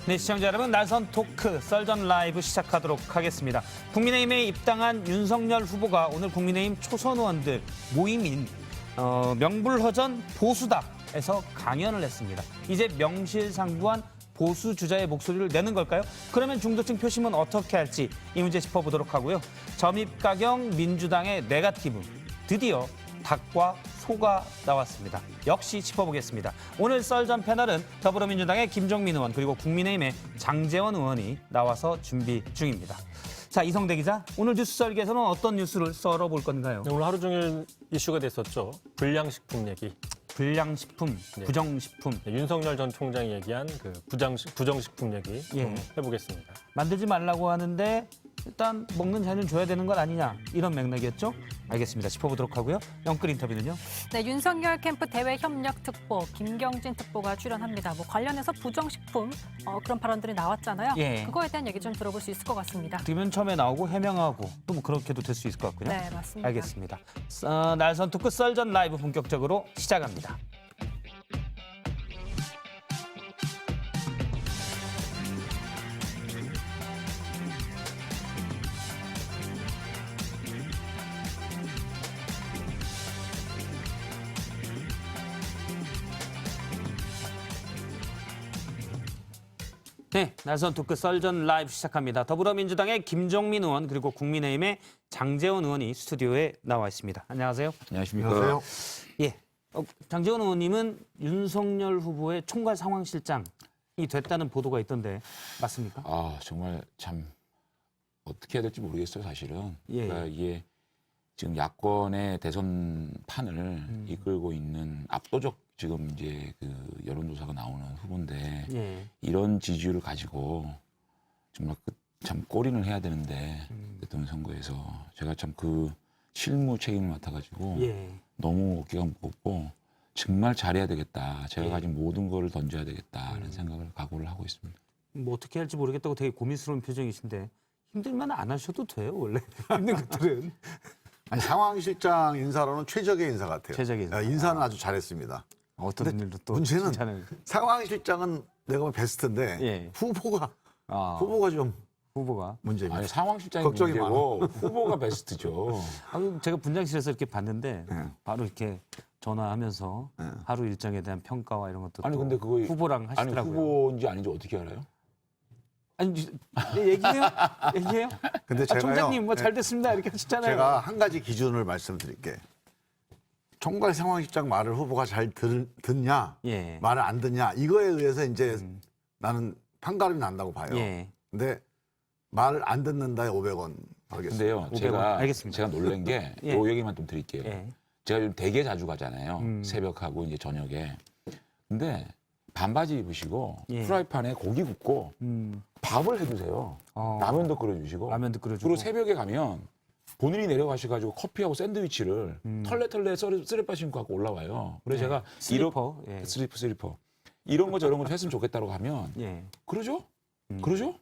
네, 시청자 여러분, 날선 토크 썰전 라이브 시작하도록 하겠습니다. 국민의힘에 입당한 윤석열 후보가 오늘 국민의힘 초선 의원들 모임인 명불허전 보수답에서 강연을 했습니다. 이제 명실상부한 보수 주자의 목소리를 내는 걸까요? 그러면 중도층 표심은 어떻게 할지 이 문제 짚어보도록 하고요. 점입가경 민주당의 네거티브, 드디어 닭과 소가 나왔습니다. 역시 짚어보겠습니다. 오늘 썰전 패널은 더불어민주당의 김종민 의원 그리고 국민의힘의 장제원 의원이 나와서 준비 중입니다. 자, 이성대 기자, 오늘 뉴스 설계에서는 어떤 뉴스를 썰어볼 건가요? 네, 오늘 하루 종일 이슈가 됐었죠. 불량식품 얘기. 불량식품, 네. 부정식품. 네, 윤석열 전 총장이 얘기한 그 부정식품 얘기 좀 해보겠습니다. 만들지 말라고 하는데 일단 먹는 자는 줘야 되는 건 아니냐, 이런 맥락이었죠? 알겠습니다. 짚어보도록 하고요. 영끌 인터뷰는요? 네, 윤석열 캠프 대외협력특보 김경진 특보가 출연합니다. 뭐 관련해서 부정식품 그런 발언들이 나왔잖아요. 예. 그거에 대한 얘기 좀 들어볼 수 있을 것 같습니다. 어떻게 처음에 나오고 해명하고 또 뭐 그렇게도 될 수 있을 것 같고요. 네, 맞습니다. 알겠습니다. 날선 토크 썰전 라이브 본격적으로 시작합니다. 네, 날선 토크 썰전 라이브 시작합니다. 더불어민주당의 김종민 의원 그리고 국민의힘의 장제원 의원이 스튜디오에 나와 있습니다. 안녕하세요. 안녕하십니까. 안녕하세요. 예, 장제원 의원님은 윤석열 후보의 총괄 상황실장이 됐다는 보도가 있던데 맞습니까? 아, 정말 참 어떻게 해야 될지 모르겠어요, 사실은. 예. 그러니까 이게 지금 야권의 대선 판을 이끌고 있는 압도적 지금 이제 그 여론조사가 나오는 후보인데 예. 이런 지지율을 가지고 정말 참 골인을 해야 되는데 대통령 선거에서 제가 참 그 실무 책임을 맡아가지고 예. 너무 어깨가 무겁고 정말 잘해야 되겠다. 제가 예. 가진 모든 걸 던져야 되겠다는 생각을 각오를 하고 있습니다. 뭐 어떻게 할지 모르겠다고 되게 고민스러운 표정이신데 힘들면 안 하셔도 돼요, 원래. 힘든 것들은. 아니, 상황실장 인사로는 최적의 인사 같아요. 최적의 인사. 인사는 아주 잘했습니다. 어떤 근데 일도 또 문제는 칭찬을. 상황실장은 내가 보면 베스트인데 예. 후보가 후보가 좀 후보가. 문제입니다. 아니, 상황실장이 걱정이 문제고 후보가 베스트죠. 제가 분장실에서 이렇게 봤는데 예. 바로 이렇게 전화하면서 예. 하루 일정에 대한 평가와 이런 것도 아니 또 근데 그거 후보랑 아니 하시더라고요. 후보인지 아닌지 어떻게 알아요? 아니, 얘기해요? 얘기해요? 근데 제가요, 총장님 뭐 잘 됐습니다 이렇게 하셨잖아요. 제가 한 가지 기준을 말씀드릴게. 총괄 상황실장 말을 후보가 잘 듣냐, 예. 말을 안 듣냐, 이거에 의해서 이제 나는 판가름이 난다고 봐요. 예. 근데 말을 안 듣는다에 500원 벌겠습니다. 근데요, 500원. 알겠습니다. 제가 놀란 게 예. 요 얘기만 좀 드릴게요. 예. 제가 요즘 되게 자주 가잖아요. 새벽하고 이제 저녁에. 근데 반바지 입으시고 예. 프라이팬에 고기 굽고 밥을 해주세요. 라면도 끓여주시고. 라면도 끓여주고. 그리고 새벽에 가면 본인이 내려가셔가지고 커피하고 샌드위치를 털레털레 쓰레빠 신고 갖고 올라와요. 그래서 제가 슬리퍼. 예. 슬리퍼. 이런 거 저런 거 좀 했으면 좋겠다고 하면 예. 그러죠? 그러죠?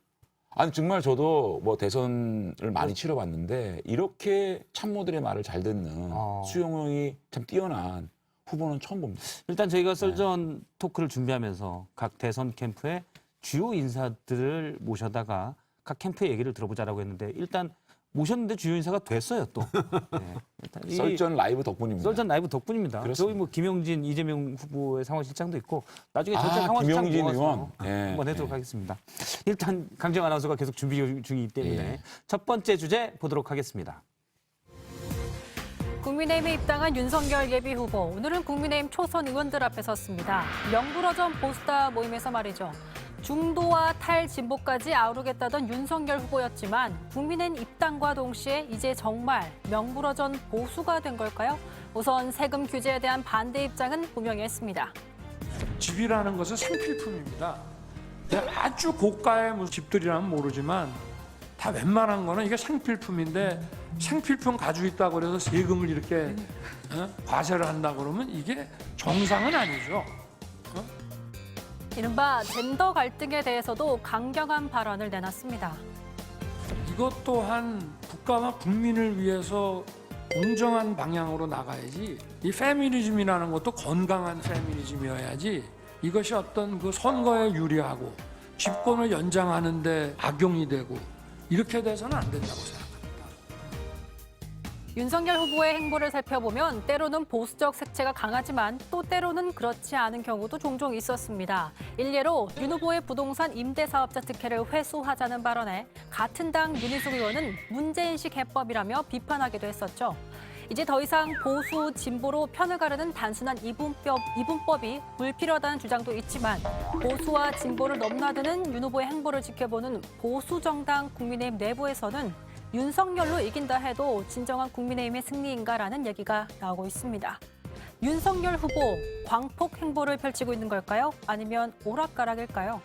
아니 정말 저도 뭐 대선을 많이 치러봤는데 이렇게 참모들의 말을 잘 듣는 수용력이 참 뛰어난 후보는 처음 봅니다. 일단 저희가 썰전 토크를 준비하면서 각 대선 캠프의 주요 인사들을 모셔다가 각 캠프의 얘기를 들어보자라고 했는데 일단 모셨는데 주요 인사가 됐어요 또. 네. 일단 썰전 라이브 덕분입니다. 썰전 라이브 덕분입니다. 그렇습니다. 저희 뭐 김용진, 이재명 후보의 상황실장도 있고 나중에 전체 상황실장 김용진 모아서 의원. 예, 한번 해도록 예. 하겠습니다. 일단 강정 아나운서가 계속 준비 중이기 때문에 예. 첫 번째 주제 보도록 하겠습니다. 국민의힘에 입당한 윤석열 예비 후보. 오늘은 국민의힘 초선 의원들 앞에 섰습니다. 명불허전 보수다 모임에서 말이죠. 중도와 탈진보까지 아우르겠다던 윤석열 후보였지만 국민의힘 입당과 동시에 이제 정말 명불허전 보수가 된 걸까요? 우선 세금 규제에 대한 반대 입장은 분명했습니다. 집이라는 것은 생필품입니다. 아주 고가의 뭐 집들이라면 모르지만 다 웬만한 거는 이게 생필품인데 생필품 가지고 있다고 그래서 세금을 이렇게 과세를 한다 그러면 이게 정상은 아니죠. 이른바 젠더 갈등에 대해서도 강경한 발언을 내놨습니다. 이것 또한 국가와 국민을 위해서 공정한 방향으로 나가야지 이 페미니즘이라는 것도 건강한 페미니즘이어야지 이것이 어떤 그 선거에 유리하고 집권을 연장하는데 악용이 되고 이렇게 돼서는 안 된다고 생각합니다. 윤석열 후보의 행보를 살펴보면 때로는 보수적 색채가 강하지만 또 때로는 그렇지 않은 경우도 종종 있었습니다. 일례로 윤 후보의 부동산 임대사업자 특혜를 회수하자는 발언에 같은 당 윤희숙 의원은 문재인식 해법이라며 비판하기도 했었죠. 이제 더 이상 보수, 진보로 편을 가르는 단순한 이분법이 불필요하다는 주장도 있지만 보수와 진보를 넘나드는 윤 후보의 행보를 지켜보는 보수 정당 국민의힘 내부에서는 윤석열로 이긴다 해도 진정한 국민의힘의 승리인가라는 얘기가 나오고 있습니다. 윤석열 후보 광폭 행보를 펼치고 있는 걸까요? 아니면 오락가락일까요?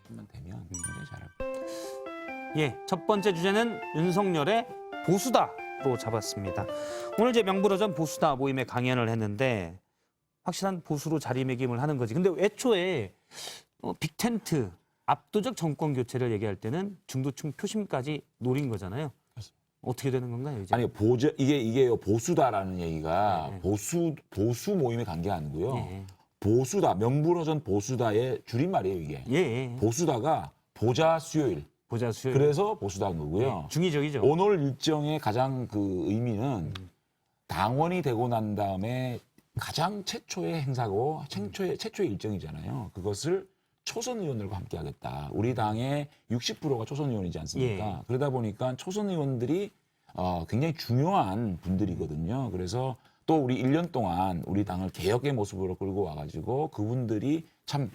만 되면 굉장히 잘할 예, 첫 번째 주제는 윤석열의 보수다로 잡았습니다. 오늘 제 명불허전 보수다 모임에 강연을 했는데 확실한 보수로 자리매김을 하는 거지. 근데 애초에 빅텐트, 압도적 정권 교체를 얘기할 때는 중도층 표심까지 노린 거잖아요. 어떻게 되는 건가요, 이제? 아니 이게 보수다라는 얘기가 보수 모임에 간 게 아니고요. 예. 보수다 명불허전 보수다의 줄임말이에요 이게. 예. 보수다가 보자 수요일. 보자 수요. 그래서 보수다인 거고요. 예, 중의적이죠. 오늘 일정의 가장 그 의미는 당원이 되고 난 다음에 가장 최초의 행사고 최초의 일정이잖아요. 그것을 초선 의원들과 함께 하겠다. 우리 당의 60%가 초선 의원이지 않습니까? 예. 그러다 보니까 초선 의원들이 굉장히 중요한 분들이거든요. 그래서 또 우리 1년 동안 우리 당을 개혁의 모습으로 끌고 와가지고 그분들이 참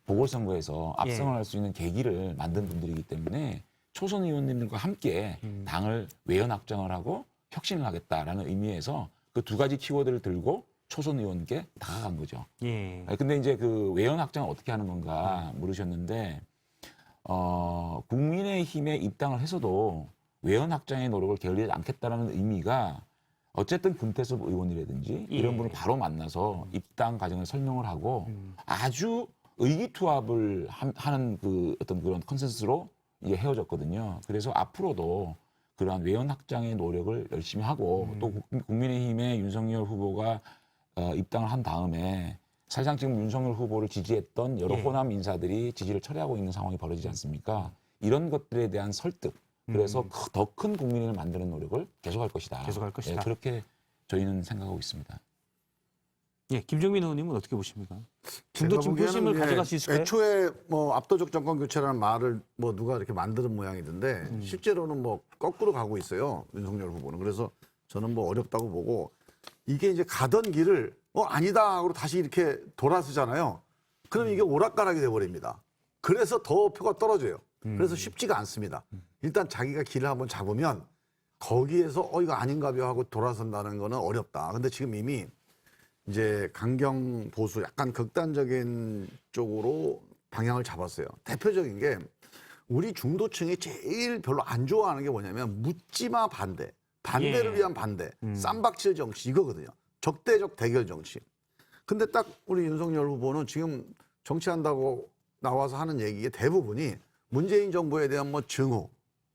보궐선거에서 압승을 할 수 있는 계기를 만든 분들이기 때문에 초선 의원님들과 함께 당을 외연 확장을 하고 혁신을 하겠다라는 의미에서 그 두 가지 키워드를 들고 초선 의원께 다가간 거죠. 예. 근데 이제 그 외연 확장을 어떻게 하는 건가 물으셨는데, 국민의힘에 입당을 해서도 외연 확장의 노력을 게을리지 않겠다라는 의미가 어쨌든 금태섭 의원이라든지 이런 분을 바로 만나서 입당 과정을 설명을 하고 아주 의기투합을 하는 그 어떤 그런 컨센서스로 이게 헤어졌거든요. 그래서 앞으로도 그러한 외연 확장의 노력을 열심히 하고 또 국민의힘의 윤석열 후보가 입당을 한 다음에 사실상 지금 윤석열 후보를 지지했던 여러 호남 인사들이 지지를 철회하고 있는 상황이 벌어지지 않습니까? 이런 것들에 대한 설득, 그래서 더 큰 국민을 만드는 노력을 계속할 것이다. 계속할 것이다. 그렇게 저희는 생각하고 있습니다. 예, 김정민 의원님은 어떻게 보십니까? 제가 중도층 보기에는 표심을 이게 가져갈 수 있을까요? 애초에 뭐 압도적 정권 교체라는 말을 뭐 누가 이렇게 만드는 모양이던데 실제로는 뭐 거꾸로 가고 있어요. 윤석열 후보는. 그래서 저는 뭐 어렵다고 보고 이게 이제 가던 길을 아니다 하고 다시 이렇게 돌아서잖아요. 그럼 이게 오락가락이 돼버립니다. 그래서 더 표가 떨어져요. 그래서 쉽지가 않습니다. 일단 자기가 길을 한번 잡으면 거기에서 이거 아닌가 봐 하고 돌아선다는 거는 어렵다. 근데 지금 이미 이제 강경 보수 약간 극단적인 쪽으로 방향을 잡았어요. 대표적인 게 우리 중도층이 제일 별로 안 좋아하는 게 뭐냐면 묻지마 반대, 반대를 위한 반대, 쌈박질 정치 이거거든요. 적대적 대결 정치. 근데 딱 우리 윤석열 후보는 지금 정치한다고 나와서 하는 얘기의 대부분이 문재인 정부에 대한 뭐 증오,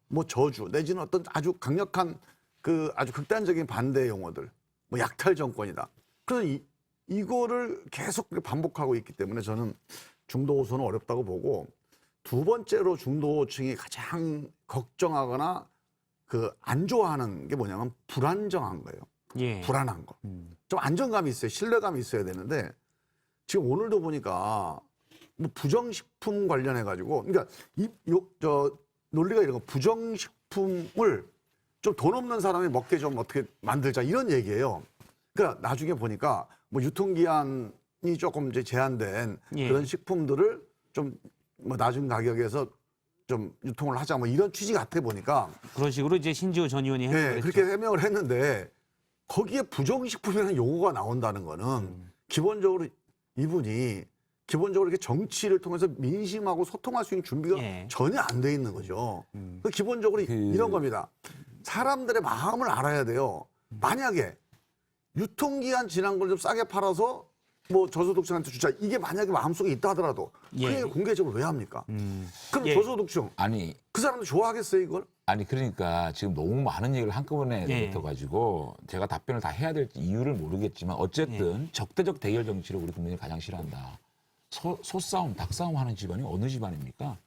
뭐 저주 내지는 어떤 아주 강력한 그 아주 극단적인 반대 용어들, 뭐 약탈 정권이다. 그래서 이거를 계속 반복하고 있기 때문에 저는 중도 호소는 어렵다고 보고 두 번째로 중도층이 가장 걱정하거나 그 안 좋아하는 게 뭐냐면 불안정한 거예요. 예. 불안한 거. 좀 안정감이 있어요. 신뢰감이 있어야 되는데 지금 오늘도 보니까 뭐 부정식품 관련해 가지고 그러니까 논리가 이런 거 부정식품을 좀 돈 없는 사람이 먹게 좀 어떻게 만들자 이런 얘기예요. 그러니까 나중에 보니까 뭐 유통기한이 조금 이제 제한된 그런 식품들을 좀 뭐 낮은 가격에서 좀 유통을 하자 뭐 이런 취지 같아 보니까 그런 식으로 이제 신지호 전 의원이 네, 그렇게 해명을 했는데 거기에 부정식품이라는 용어가 나온다는 거는 기본적으로 이분이 기본적으로 이렇게 정치를 통해서 민심하고 소통할 수 있는 준비가 전혀 안 돼 있는 거죠. 기본적으로 이런 겁니다. 사람들의 마음을 알아야 돼요. 만약에 유통기한 지난 걸 좀 싸게 팔아서 뭐 저소득층한테 주자 이게 만약에 마음속에 있다 하더라도 그게 공개적으로 왜 합니까? 그럼 저소득층 아니 그 사람들 좋아하겠어요 이걸? 아니 그러니까 지금 너무 많은 얘기를 한꺼번에 내뱉어가지고 제가 답변을 다 해야 될지 이유를 모르겠지만 어쨌든 적대적 대결 정치를 우리 국민이 가장 싫어한다. 소싸움, 닭싸움 하는 집안이 어느 집안입니까?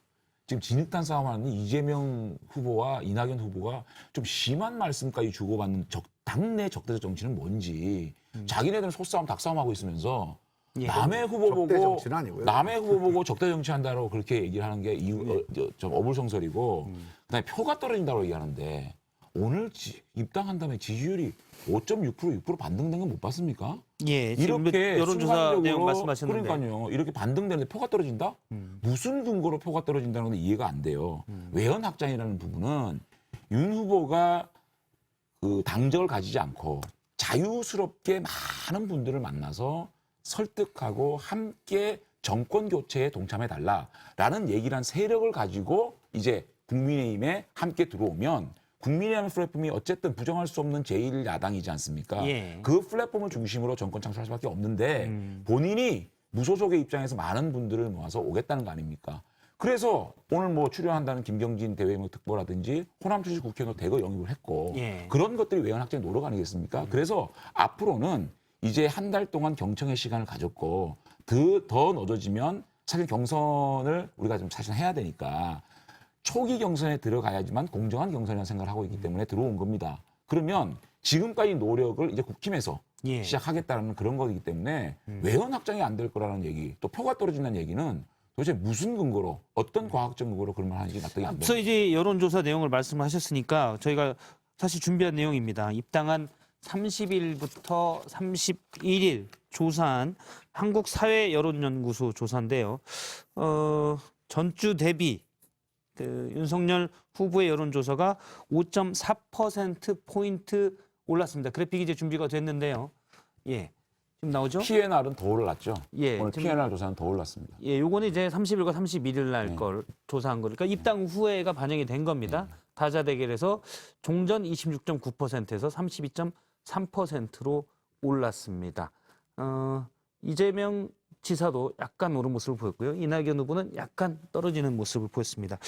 지금 진흙탕 싸움하는 이재명 후보와 이낙연 후보가 좀 심한 말씀까지 주고받는 당내 적대적 정치는 뭔지 자기네들은 소싸움, 닭싸움 하고 있으면서 남의 후보 적대 보고 정치는 아니고요. 남의 후보 보고 적대 정치한다고 그렇게 얘기를 하는 게 좀 어불성설이고 그다음에 표가 떨어진다고 얘기하는데 오늘 입당한 다음에 지지율이 5.6% 6% 반등된 건 못 봤습니까? 예, 지금 이렇게 여론조사 순간적으로 내용 말씀하셨는데. 그러니까요. 이렇게 반등되는데 표가 떨어진다? 무슨 근거로 표가 떨어진다는 건 이해가 안 돼요. 외연 확장이라는 부분은 윤 후보가 그 당적을 가지지 않고 자유스럽게 많은 분들을 만나서 설득하고 함께 정권 교체에 동참해 달라라는 얘기를 한 세력을 가지고 이제 국민의힘에 함께 들어오면 국민의힘 플랫폼이 어쨌든 부정할 수 없는 제1야당이지 않습니까? 예. 그 플랫폼을 중심으로 정권 창출할 수밖에 없는데 본인이 무소속의 입장에서 많은 분들을 모아서 오겠다는 거 아닙니까? 그래서 오늘 뭐 출연한다는 김경진 대외무역 특보라든지 호남 출신 국회의원도 대거 영입을 했고 예. 그런 것들이 외연 확장의 노력 아니겠습니까? 그래서 앞으로는 이제 한 달 동안 경청의 시간을 가졌고 더 늦어지면 사실 경선을 우리가 좀 사실 해야 되니까 초기 경선에 들어가야지만 공정한 경선이라는 생각을 하고 있기 때문에 들어온 겁니다. 그러면 지금까지 노력을 이제 국힘에서 예. 시작하겠다는 그런 거기 때문에 외연 확장이 안 될 거라는 얘기, 또 표가 떨어진다는 얘기는 도대체 무슨 근거로 어떤 과학적 근거로 그런 말 하는지 납득이 안 앞서 됩니다. 이제 여론조사 내용을 말씀하셨으니까 저희가 사실 준비한 내용입니다. 입당한 30일부터 31일 조사한 한국사회여론연구소 조사인데요. 전주 대비 그 윤석열 후보의 여론조사가 5.4%포인트 올랐습니다. 그래픽이 이제 준비가 됐는데요. 예. 지금 나오죠? PNR은 더 올랐죠. 예, 오늘 지금- PNR 조사는 더 올랐습니다. 예, 요거는 이제 30일과 31일 날 걸 조사한 거니까 입당 후에가 반영이 된 겁니다. 다자 대결에서 종전 26.9%에서 32.3%로 올랐습니다. 이재명 지사도 약간 오른 모습을 보였고요. 이낙연 후보는 약간 떨어지는 모습을 보였습니다.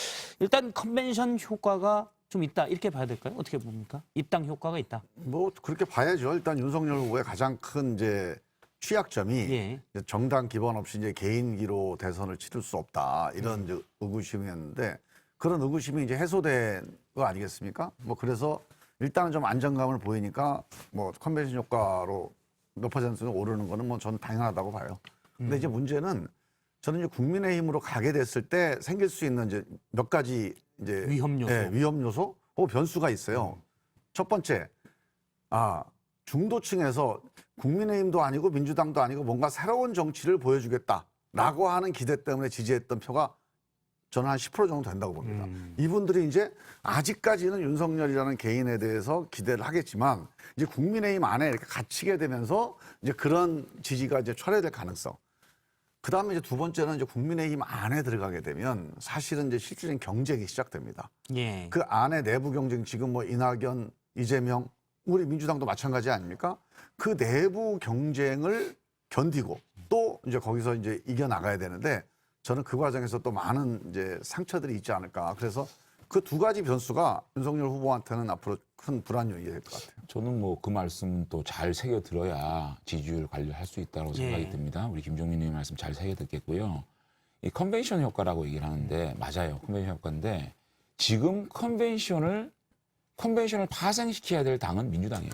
일단 컨벤션 효과가 좀 있다 이렇게 봐야 될까요? 어떻게 봅니까? 입당 효과가 있다. 뭐 그렇게 봐야죠. 일단 윤석열 후보의 가장 큰 이제 취약점이 예. 이제 정당 기반 없이 이제 개인기로 대선을 치를 수 없다 이런 이제 의구심이었는데 그런 의구심이 이제 해소된 거 아니겠습니까? 뭐 그래서 일단은 좀 안정감을 보이니까 뭐 컨벤션 효과로 몇 퍼센트는 오르는 거는 뭐 저는 당연하다고 봐요. 근데 이제 문제는 저는 이제 국민의힘으로 가게 됐을 때 생길 수 있는 이제 몇 가지 이제 위험 요소. 위험 요소, 변수가 있어요. 첫 번째, 중도층에서 국민의힘도 아니고 민주당도 아니고 뭔가 새로운 정치를 보여주겠다라고 하는 기대 때문에 지지했던 표가 저는 한 10% 정도 된다고 봅니다. 이분들이 이제 아직까지는 윤석열이라는 개인에 대해서 기대를 하겠지만 이제 국민의힘 안에 이렇게 갇히게 되면서 이제 그런 지지가 이제 철회될 가능성. 그 다음에 이제 두 번째는 이제 국민의힘 안에 들어가게 되면 사실은 이제 실질적인 경쟁이 시작됩니다. 예. 그 안에 내부 경쟁 지금 뭐 이낙연, 이재명, 우리 민주당도 마찬가지 아닙니까? 그 내부 경쟁을 견디고 또 이제 거기서 이제 이겨 나가야 되는데 저는 그 과정에서 또 많은 이제 상처들이 있지 않을까. 그래서 그 두 가지 변수가 윤석열 후보한테는 앞으로 큰 불안 요인이 될 것 같아요. 저는 뭐 그 말씀 또 잘 새겨 들어야 지지율 관리할 수 있다고 생각이 예. 듭니다. 우리 김종민 의원 말씀 잘 새겨 듣겠고요. 이 컨벤션 효과라고 얘기를 하는데 맞아요. 컨벤션 효과인데 지금 컨벤션을 파생시켜야 될 당은 민주당이에요.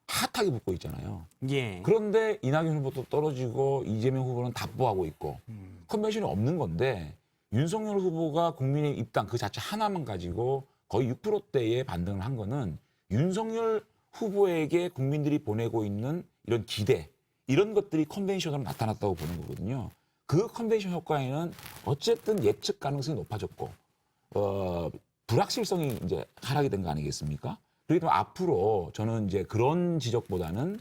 핫하게 붙고 있잖아요. 예. 그런데 이낙연 후보도 떨어지고 이재명 후보는 답보하고 있고 컨벤션이 없는 건데 윤석열 후보가 국민의 입당 그 자체 하나만 가지고 거의 6%대의 반등을 한 거는 윤석열 후보에게 국민들이 보내고 있는 이런 기대 이런 것들이 컨벤션으로 나타났다고 보는 거거든요. 그 컨벤션 효과에는 어쨌든 예측 가능성이 높아졌고 불확실성이 이제 하락이 된 거 아니겠습니까? 그렇기 때문에 앞으로 저는 이제 그런 지적보다는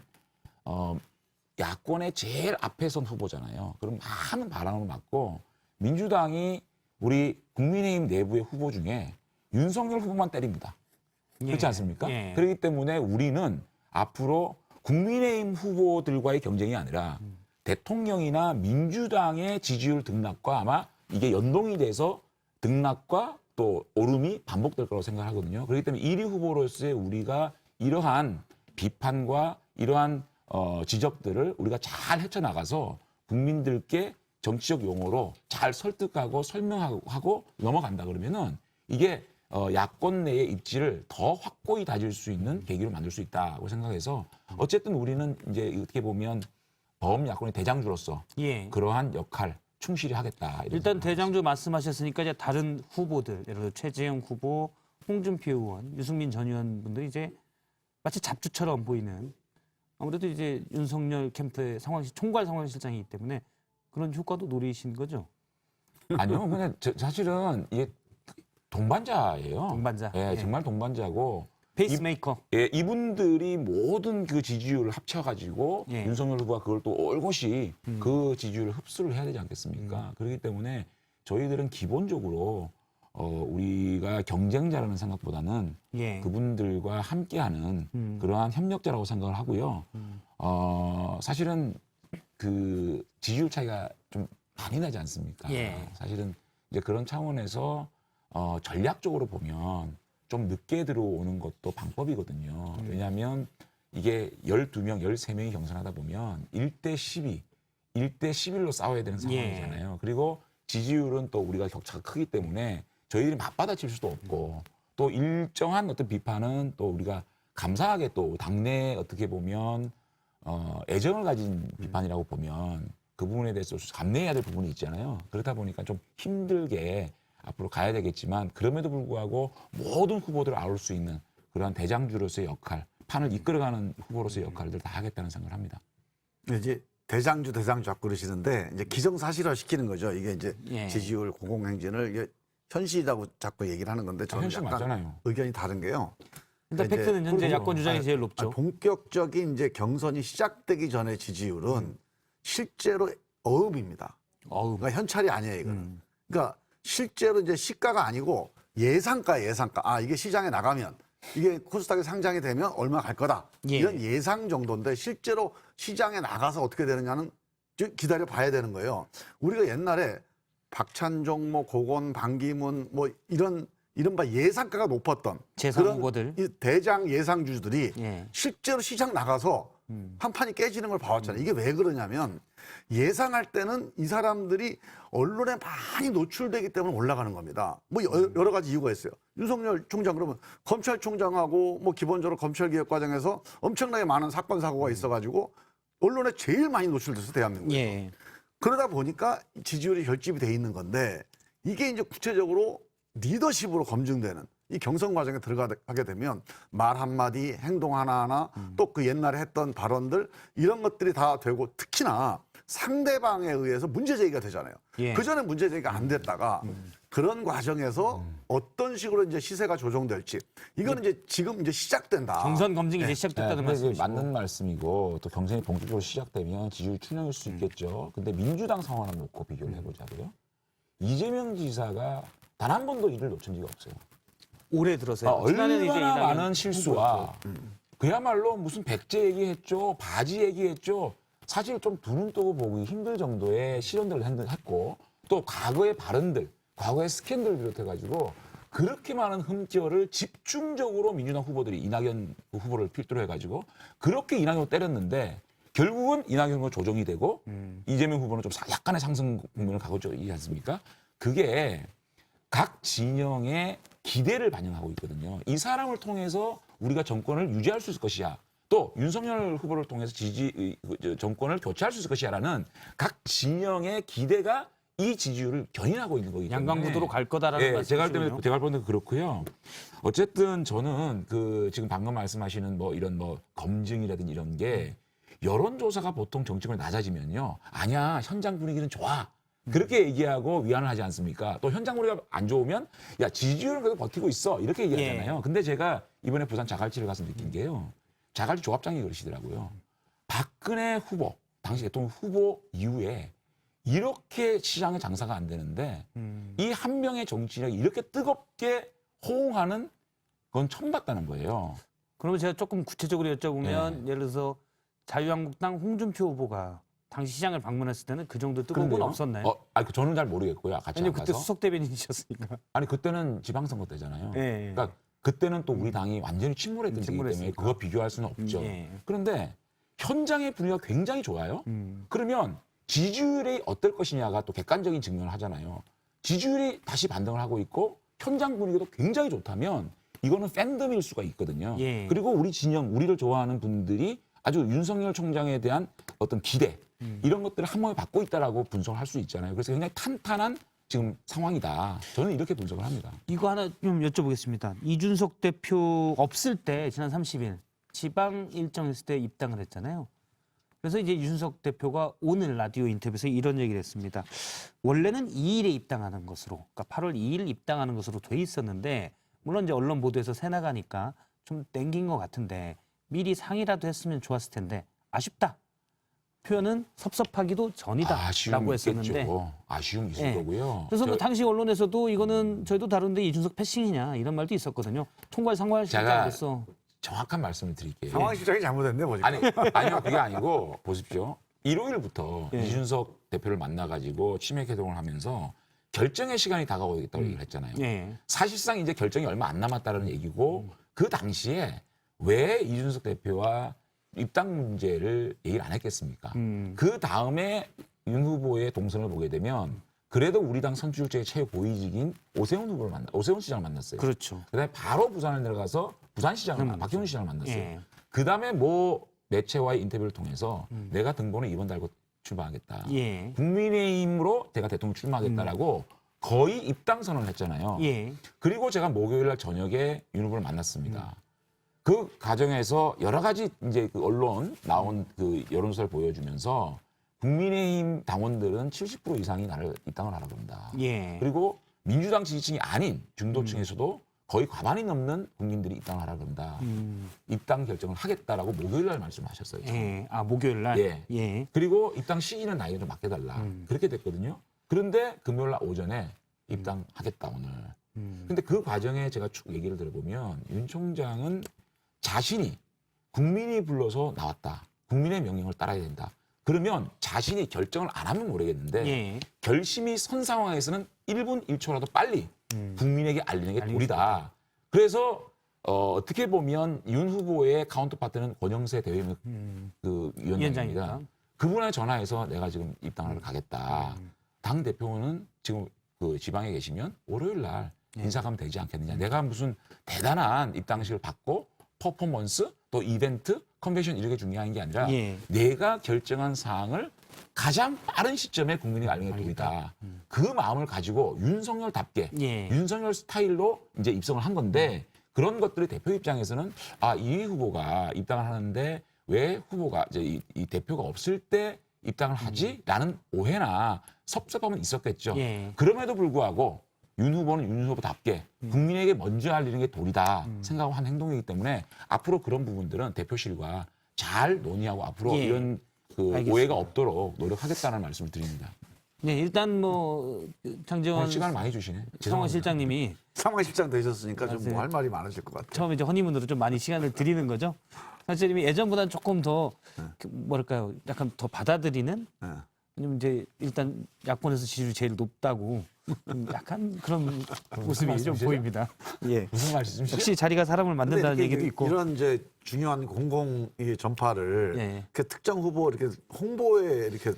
야권의 제일 앞에 선 후보잖아요. 그럼 많은 바람을 맞고 민주당이 우리 국민의힘 내부의 후보 중에 윤석열 후보만 때립니다. 그렇지 않습니까? 예. 그렇기 때문에 우리는 앞으로 국민의힘 후보들과의 경쟁이 아니라 대통령이나 민주당의 지지율 등락과 아마 이게 연동이 돼서 등락과 또 오름이 반복될 거라고 생각하거든요. 그렇기 때문에 1위 후보로서의 우리가 이러한 비판과 이러한 지적들을 우리가 잘 헤쳐나가서 국민들께 정치적 용어로 잘 설득하고 설명하고 넘어간다 그러면은 이게 야권 내의 입지를 더 확고히 다질 수 있는 계기로 만들 수 있다고 생각해서 어쨌든 우리는 이제 어떻게 보면 범야권의 대장주로서 예. 그러한 역할 충실히 하겠다. 이런 일단 생각을 대장주 말씀하셨으니까 이제 다른 후보들, 예를 들어 최재형 후보, 홍준표 의원, 유승민 전 의원분들이 이제 마치 잡주처럼 보이는 아무래도 이제 윤석열 캠프의 총괄 상황실장이기 때문에 그런 효과도 노리신 거죠? 아니요, 근데 사실은 이게 동반자예요. 동반자. 예, 예. 정말 동반자고. 페이스메이커. 예, 이분들이 모든 그 지지율을 합쳐가지고 예. 윤석열 후보가 그걸 또 올곧이 그 지지율을 흡수를 해야 되지 않겠습니까? 그렇기 때문에 저희들은 기본적으로 우리가 경쟁자라는 생각보다는 예. 그분들과 함께하는 그러한 협력자라고 생각을 하고요. 사실은 그 지지율 차이가 좀 많이 나지 않습니까? 예. 사실은 이제 그런 차원에서 전략적으로 보면 좀 늦게 들어오는 것도 방법이거든요. 왜냐하면 이게 12명, 13명이 경선하다 보면 1대 12, 1대 11로 싸워야 되는 상황이잖아요. 그리고 지지율은 또 우리가 격차가 크기 때문에 저희들이 맞받아칠 수도 없고 또 일정한 어떤 비판은 또 우리가 감사하게 또 당내에 어떻게 보면 애정을 가진 비판이라고 보면 그 부분에 대해서 감내해야 될 부분이 있잖아요. 그렇다 보니까 좀 힘들게 앞으로 가야 되겠지만 그럼에도 불구하고 모든 후보들을 아울 수 있는 그러한 대장주로서의 역할, 판을 이끌어가는 후보로서의 역할을 다 하겠다는 생각을 합니다. 이제 대장주 자꾸 그러시는데 이제 기정사실화 시키는 거죠. 이게 이제 예. 지지율 공공행진을 이게 현실이라고 자꾸 얘기를 하는 건데 저는 현실 약간 맞잖아요. 의견이 다른 게요. 일단 이제 팩트는 현재 그리고 야권 주장이 제일 높죠. 본격적인 이제 경선이 시작되기 전에 지지율은 실제로 어음입니다. 어우. 그러니까 현찰이 아니에요, 이거는. 그러니까 실제로 이제 시가가 아니고 예상가. 아, 이게 시장에 나가면 이게 코스닥에 상장이 되면 얼마 갈 거다. 예. 이런 예상 정도인데 실제로 시장에 나가서 어떻게 되느냐는 기다려 봐야 되는 거예요. 우리가 옛날에 박찬종, 뭐 고건, 반기문 뭐 이른바 예상가가 높았던 재상 그런 후보들. 이 대장 예상주주들이 예. 실제로 시장 나가서 한 판이 깨지는 걸 봐왔잖아요. 이게 왜 그러냐면 예상할 때는 이 사람들이 언론에 많이 노출되기 때문에 올라가는 겁니다. 뭐 여러 가지 이유가 있어요. 윤석열 총장 그러면 검찰총장하고 뭐 기본적으로 검찰개혁 과정에서 엄청나게 많은 사건 사고가 있어가지고 언론에 제일 많이 노출돼서 대한민국에. 예. 그러다 보니까 지지율이 결집이 돼 있는 건데 이게 이제 구체적으로 리더십으로 검증되는 이 경선 과정에 들어가게 되면 말 한마디, 행동 하나하나 또 그 옛날에 했던 발언들 이런 것들이 다 되고 특히나 상대방에 의해서 문제 제기가 되잖아요. 예. 그전에 문제 제기가 안 됐다가 그런 과정에서 어떤 식으로 이제 시세가 조정될지 이거는 이제 지금 이제 시작된다. 경선 검증이 이제 시작됐다는 네, 말씀이시고. 맞는 말씀이고 또 경선이 본격적으로 시작되면 지지율 추락일 수 있겠죠. 근데 민주당 상황을 놓고 비교를 해보자고요. 이재명 지사가 단 한 번도 일을 놓친 적이 없어요. 올해 들어서요. 지난해는 이제 얼마나 이낙연 많은 실수와 그야말로 무슨 백제 얘기했죠, 바지 얘기했죠. 사실 좀 두 눈 뜨고 보기 힘들 정도의 실언들을 했고 또 과거의 발언들, 과거의 스캔들 비롯해가지고 그렇게 많은 흠결을 집중적으로 민주당 후보들이 이낙연 후보를 필두로 해가지고 그렇게 이낙연을 때렸는데 결국은 이낙연 후보가 조정이 되고 이재명 후보는 좀 약간의 상승 국면을 가고 있지 않습니까? 그게 각 진영의 기대를 반영하고 있거든요. 이 사람을 통해서 우리가 정권을 유지할 수 있을 것이야. 또 윤석열 후보를 통해서 정권을 교체할 수 있을 것이야라는 각 진영의 기대가 이 지지율을 견인하고 있는 거기 때문에 양강구도로 갈 거다라는 예, 제가 할 말씀이시군요. 때는 제가 할 때는 그렇고요. 어쨌든 저는 그 지금 방금 말씀하시는 뭐 이런 뭐 검증이라든지 이런 게 여론조사가 보통 정치권이 낮아지면요, 아니야 현장 분위기는 좋아. 그렇게 얘기하고 위안을 하지 않습니까? 또 현장 분위기가 안 좋으면 야 지지율은 그래도 버티고 있어 이렇게 얘기하잖아요. 근데 제가 이번에 부산 자갈치를 가서 느낀 게요. 자갈치 조합장이 그러시더라고요. 박근혜 후보, 당시 대통령 후보 이후에 이렇게 시장의 장사가 안 되는데 이 한 명의 정치력이 이렇게 뜨겁게 호응하는 건 처음 봤다는 거예요. 그러면 제가 조금 구체적으로 여쭤보면 예를 들어서 자유한국당 홍준표 후보가 당시 시장을 방문했을 때는 그 정도 뜨거운 건 그런데요? 없었나요? 저는 잘 모르겠고요. 같이 아니 안 그때 가서. 수석 대변인이셨으니까. 아니 그때는 지방선거 때잖아요. 예. 그러니까 그때는 또 우리 당이 완전히 침몰했던 때이기 때문에 침몰했으니까. 그거 비교할 수는 없죠. 예. 그런데 현장의 분위기가 굉장히 좋아요. 그러면 지지율이 어떨 것이냐가 또 객관적인 증명을 하잖아요. 지지율이 다시 반등을 하고 있고 현장 분위기도 굉장히 좋다면 이거는 팬덤일 수가 있거든요. 예. 그리고 우리 진영, 우리를 좋아하는 분들이 아주 윤석열 총장에 대한 어떤 기대 이런 것들을 한 번에 받고 있다라고 분석을 할 수 있잖아요. 그래서 굉장히 탄탄한 지금 상황이다. 저는 이렇게 분석을 합니다. 이거 하나 좀 여쭤보겠습니다. 이준석 대표 없을 때 지난 30일 지방 일정 있을 때 입당을 했잖아요. 그래서 이제 이준석 대표가 오늘 라디오 인터뷰에서 이런 얘기를 했습니다. 원래는 2일에 입당하는 것으로, 그러니까 8월 2일 입당하는 것으로 돼 있었는데 물론 이제 언론 보도에서 새 나가니까 좀 땡긴 것 같은데 미리 상의라도 했으면 좋았을 텐데 아쉽다. 표현은 섭섭하기도 전이다라고 했었는데 아쉬움 있을 예. 거고요. 그래서 뭐 저- 당시 언론에서도 이거는 저희도 다룬데 이준석 패싱이냐 이런 말도 있었거든요. 총괄 상관실장 제가 됐어. 정확한 말씀을 드릴게요. 상황 시작이 잘못됐네 보니까. 아니요, 그게 아니고 보십시오. 일요일부터 예. 이준석 대표를 만나가지고 치맥 회동을 하면서 결정의 시간이 다가오고 있다고 얘기를 했잖아요. 예. 사실상 이제 결정이 얼마 안 남았다는 얘기고 그 당시에 왜 이준석 대표와 입당 문제를 얘기를 안 했겠습니까? 그 다음에 윤 후보의 동선을 보게 되면 그래도 우리 당 선출제의 최고 고위직인 오세훈 시장을 만났어요. 그렇죠. 그다음에 바로 부산을 내려가서 부산시장을 만났죠. 박형훈 시장을 만났어요. 예. 그다음에 뭐 매체와의 인터뷰를 통해서 내가 등본에 2번 달고 출마하겠다. 예. 국민의힘으로 제가 대통령 출마하겠다라고 거의 입당 선언을 했잖아요. 예. 그리고 제가 목요일 날 저녁에 윤 후보를 만났습니다. 그 과정에서 여러 가지 이제 그 언론 나온 그 여론조사를 보여주면서 국민의힘 당원들은 70% 이상이 나를 입당을 하라고 합니다. 예. 그리고 민주당 지지층이 아닌 중도층에서도 거의 과반이 넘는 국민들이 입당하라고 합니다. 입당 결정을 하겠다라고 목요일 날 말씀하셨어요. 예. 아 목요일 날. 예. 예. 그리고 입당 시기는 나이를 맡겨달라. 그렇게 됐거든요. 그런데 금요일 날 오전에 입당하겠다 오늘. 근데 그 과정에 제가 쭉 얘기를 들어보면 윤 총장은 자신이 국민이 불러서 나왔다. 국민의 명령을 따라야 된다. 그러면 자신이 결정을 안 하면 모르겠는데 예. 결심이 선 상황에서는 1분 1초라도 빨리 국민에게 알리는 게 도리다. 그래서 어떻게 보면 윤 후보의 카운터파트는 권영세 대외 그 위원장입니다. 위원장이니까. 그분한테 전화해서 내가 지금 입당하러 가겠다. 당 대표는 지금 그 지방에 계시면 월요일 날 인사가면 되지 않겠느냐. 내가 무슨 대단한 입당식을 받고 퍼포먼스 또 이벤트 컨벤션 이렇게 중요한 게 아니라 예. 내가 결정한 사항을 가장 빠른 시점에 국민에게 알리는 게 도리다. 그 마음을 가지고 윤석열답게 예. 윤석열 스타일로 이제 입성을 한 건데 그런 것들이 대표 입장에서는 아, 이 후보가 입당을 하는데 왜 후보가 이제 이 대표가 없을 때 입당을 하지?라는 오해나 섭섭함은 있었겠죠. 예. 그럼에도 불구하고 윤 후보는 윤 후보답게 국민에게 먼저 알리는 게 도리다 생각하고 한 행동이기 때문에 앞으로 그런 부분들은 대표실과 잘 논의하고 앞으로 예. 이런 그 알겠습니다. 오해가 없도록 노력하겠다는 말씀을 드립니다. 네, 일단 뭐 장재원 시간을 많이 주시네. 상황 죄송합니다. 실장님이 상황실장 되셨으니까 좀 맞아요. 뭐 할 말이 많으실 것 같아요. 처음에 이제 허니문으로 좀 많이 시간을 드리는 거죠. 사실 예전보다는 조금 더 그 뭐랄까요, 약간 더 받아들이는. 예. 왜냐면 이제 일단 야권에서 지지율이 제일 높다고 약간 그런 모습이 좀 말씀이시죠? 보입니다. 예. 무슨 말씀이시죠? 역시 자리가 사람을 근데 만든다는 이렇게 얘기도 있고. 이런 이제 중요한 공공 이 전파를 예. 이렇게 특정 후보 이렇게 홍보에 이렇게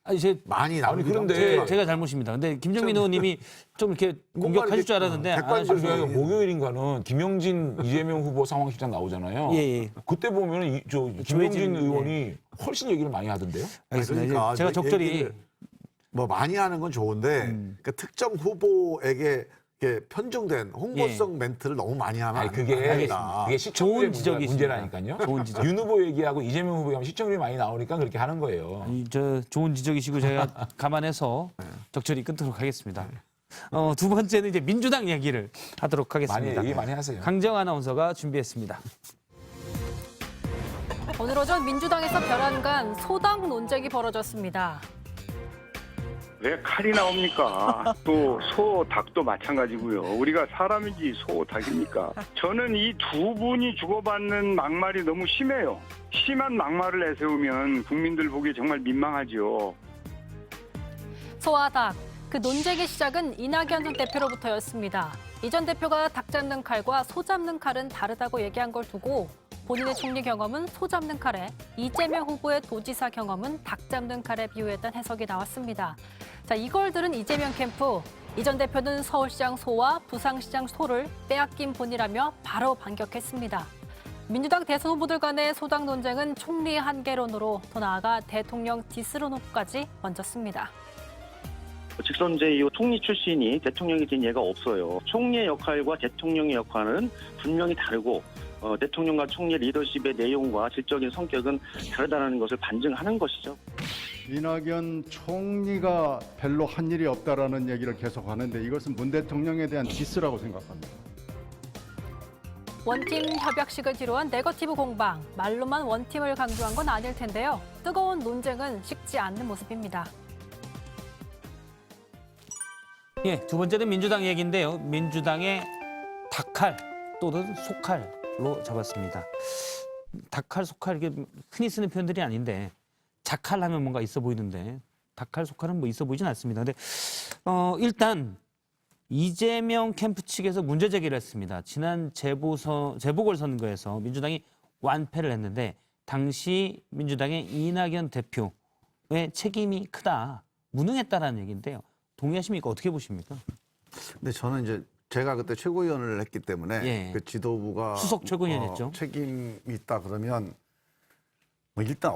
아니 많이 나누기 그런데 제가 잘못입니다. 근데 김정민 의원님이 좀 이렇게 뭔가 공격하실 줄 알았는데 안 객관적으로 하시고. 아니, 목요일인가는 김영진 이재명 후보 상황실장 나오잖아요. 예, 예. 그때 보면 김영진 조혜진, 의원이 훨씬 얘기를 많이 하던데요. 알겠습니다. 그러니까 이제 제가 적절히 얘기를 뭐 많이 하는 건 좋은데 그러니까 특정 후보에게 이렇게 편중된 홍보성 멘트를 너무 많이 하면 아니 안 그게 됩니다. 시청률의 좋은 지적이십니다. 문제라니까요. 좋은 지적. 윤 후보 얘기하고 이재명 후보 하면 시청률이 많이 나오니까 그렇게 하는 거예요. 저 좋은 지적이시고 제가 감안해서 적절히 끊도록 하겠습니다. 두 번째는 이제 민주당 얘기를 하도록 하겠습니다. 얘기 많이 하세요. 강정 아나운서가 준비했습니다. 오늘 오전 민주당에서 벼랑간 소당 논쟁이 벌어졌습니다. 왜 칼이 나옵니까? 또 소, 닭도 마찬가지고요. 우리가 사람인지 소, 닭입니까? 저는 이 두 분이 주고받는 막말이 너무 심해요. 심한 막말을 내세우면 국민들 보기에 정말 민망하죠. 소와 닭, 그 논쟁의 시작은 이낙연 전 대표로부터였습니다. 이 전 대표가 닭 잡는 칼과 소 잡는 칼은 다르다고 얘기한 걸 두고 본인의 총리 경험은 소 잡는 칼에, 이재명 후보의 도지사 경험은 닭 잡는 칼에 비유했다는 해석이 나왔습니다. 자, 이걸 들은 이재명 캠프. 이 전 대표는 서울시장 소와 부산시장 소를 빼앗긴 본이라며 바로 반격했습니다. 민주당 대선 후보들 간의 소당 논쟁은 총리 한계론으로 더 나아가 대통령 디스론으로까지 번졌습니다. 직선제 이후 총리 출신이 대통령이 된 예가 없어요. 총리의 역할과 대통령의 역할은 분명히 다르고 대통령과 총리의 리더십의 내용과 질적인 성격은 다르다는 것을 반증하는 것이죠. 이낙연 총리가 별로 한 일이 없다라는 얘기를 계속 하는데 이것은 문 대통령에 대한 디스라고 생각합니다. 원팀 협약식을 뒤로한 네거티브 공방. 말로만 원팀을 강조한 건 아닐 텐데요. 뜨거운 논쟁은 식지 않는 모습입니다. 예, 두 번째는 민주당 얘기인데요. 민주당의 닭칼 또는 소칼로 잡았습니다. 닭칼, 소칼 이게 흔히 쓰는 표현들이 아닌데 자칼 하면 뭔가 있어 보이는데 닭칼, 소칼은 뭐 있어 보이진 않습니다. 근데 일단 이재명 캠프 측에서 문제 제기를 했습니다. 지난 재보궐선거에서 민주당이 완패를 했는데 당시 민주당의 이낙연 대표의 책임이 크다, 무능했다라는 얘기인데요. 동의하십니까? 어떻게 보십니까? 근데 저는 이제 제가 그때 최고위원을 했기 때문에 예. 그 지도부가 수석 최고위원이었죠. 책임이 있다 그러면 뭐 일단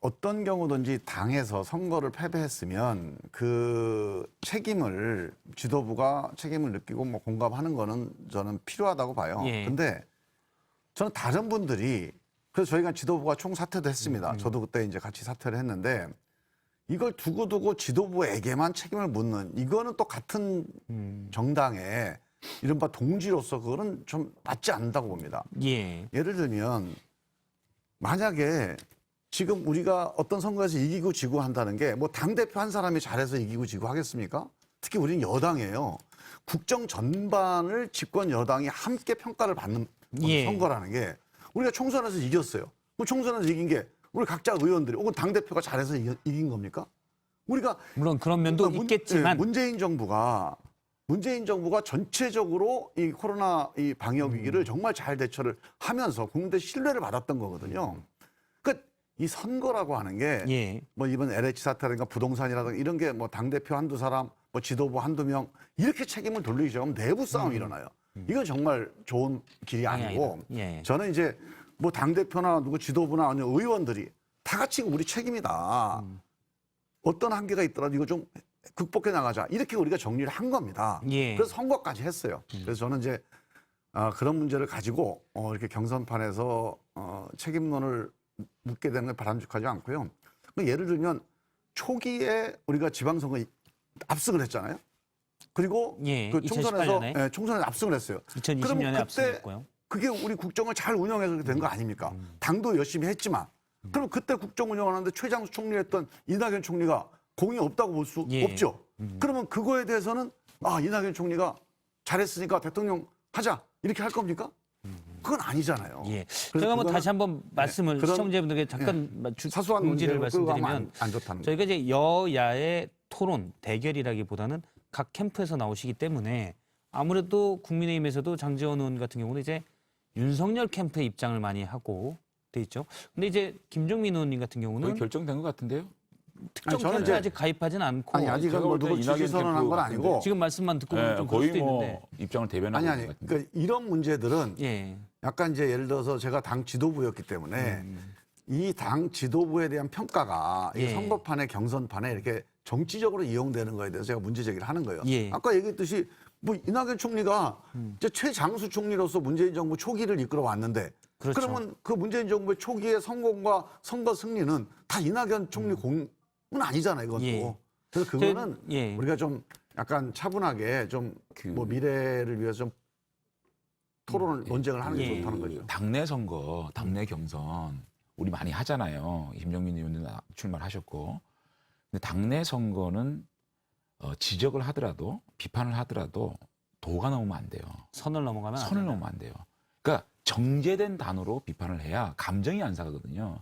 어떤 경우든지 당에서 선거를 패배했으면 그 책임을 지도부가 책임을 느끼고 뭐 공감하는 거는 저는 필요하다고 봐요. 예. 근데 저는 다른 분들이 그래서 저희가 지도부가 총 사퇴도 했습니다. 저도 그때 이제 같이 사퇴를 했는데 이걸 두고두고 지도부에게만 책임을 묻는 이거는 또 같은 정당의 이른바 동지로서 그거는 좀 맞지 않는다고 봅니다. 예. 예를 들면 만약에 지금 우리가 어떤 선거에서 이기고 지고 한다는 게 뭐 당대표 한 사람이 잘해서 이기고 지고 하겠습니까? 특히 우리는 여당이에요. 국정 전반을 집권 여당이 함께 평가를 받는 예. 선거라는 게 우리가 총선에서 이겼어요. 그 총선에서 이긴 게 우리 각자 의원들이 혹은 당대표가 잘해서 이긴 겁니까? 우리가 물론 그런 면도 있겠지만 문재인 정부가 전체적으로 이 코로나 이 방역 위기를 정말 잘 대처를 하면서 국민들 신뢰를 받았던 거거든요. 그러니까 이 선거라고 하는 게 예. 뭐 이번 LH 사태라든가 부동산이라든가 이런 게 뭐 당대표 한두 사람, 뭐 지도부 한두 명 이렇게 책임을 돌리기 시작하면 내부 싸움이 일어나요. 이건 정말 좋은 길이 아니고 예. 저는 이제 뭐 당대표나 누구 지도부나 아니면 의원들이 다 같이 우리 책임이다. 어떤 한계가 있더라도 이거 좀 극복해 나가자. 이렇게 우리가 정리를 한 겁니다. 예. 그래서 선거까지 했어요. 그래서 저는 이제 그런 문제를 가지고 이렇게 경선판에서 책임론을 묻게 되는 걸 바람직하지 않고요. 예를 들면 초기에 우리가 지방선거 압승을 했잖아요. 그리고 예, 그 총선에서 2018년에. 총선에 압승을 했어요. 2020년에 그러면 그때 압승했고요. 그게 우리 국정을 잘 운영해서 그렇게 된 거 아닙니까? 당도 열심히 했지만. 그럼 그때 국정 운영하는데 최장수 총리했던 이낙연 총리가 공이 없다고 볼 수 예. 없죠. 그러면 그거에 대해서는 이낙연 총리가 잘했으니까 대통령 하자 이렇게 할 겁니까? 그건 아니잖아요. 예. 그래서 제가 뭐 그거는- 다시 한번 말씀을 그런- 시청자분들께 잠깐 사소한 공지를 문제를 끌고 가면 말씀드리면 안 좋다는 거예요. 저희가 이제 여야의 토론, 대결이라기보다는 각 캠프에서 나오시기 때문에 아무래도 국민의힘에서도 장제원 의원 같은 경우는 이제 윤석열 캠프의 입장을 많이 하고 돼 있죠. 근데 이제 김종민 의원님 같은 경우는 거의 결정된 것 같은데요. 특정 아니, 저는 캠프에 이제- 아직 가입하진 않고 아니 아직은 제가 뭐 볼 누구 때 이낙연 지지 선언한 캠프 건 아니고 지금 말씀만 듣고 보면 예, 좀 그럴 거의 수도 뭐 있는데 입장을 대변하고 있는 것 같은데. 그러니까 이런 문제들은 예. 약간 이제 예를 들어서 제가 당 지도부였기 때문에 이 당 지도부에 대한 평가가 이 예. 선거판에 경선판에 이렇게 정치적으로 이용되는 거에 대해서 제가 문제 제기를 하는 거예요. 예. 아까 얘기했듯이 뭐 이낙연 총리가 이제 최장수 총리로서 문재인 정부 초기를 이끌어 왔는데 그렇죠. 그러면 그 문재인 정부의 초기의 성공과 선거 승리는 다 이낙연 총리 공은 아니잖아요, 이것도. 예. 그래서 그거는 예. 우리가 좀 약간 차분하게 좀 뭐 미래를 위해서 좀 토론을 논쟁을 하는 게 예. 좋다는 거죠. 당내 선거, 당내 경선 우리 많이 하잖아요. 김정민 의원도 출마를 하셨고. 근데 당내 선거는 지적을 하더라도 비판을 하더라도 도가 넘으면 안 돼요. 선을 넘어가면 안 선을 된다. 넘으면 안 돼요. 그러니까 정제된 단어로 비판을 해야 감정이 안 상하거든요.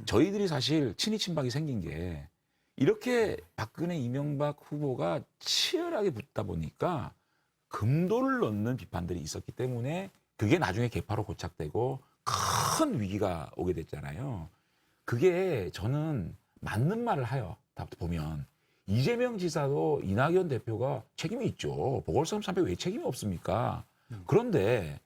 저희들이 사실 친이 친박이 생긴 게 이렇게 박근혜 이명박 후보가 치열하게 붙다 보니까 금도를 넣는 비판들이 있었기 때문에 그게 나중에 개파로 고착되고 큰 위기가 오게 됐잖아요. 그게 저는 맞는 말을 해요. 다 보면 이재명 지사도 이낙연 대표가 책임이 있죠. 보궐선거 참패 왜 책임이 없습니까? 그런데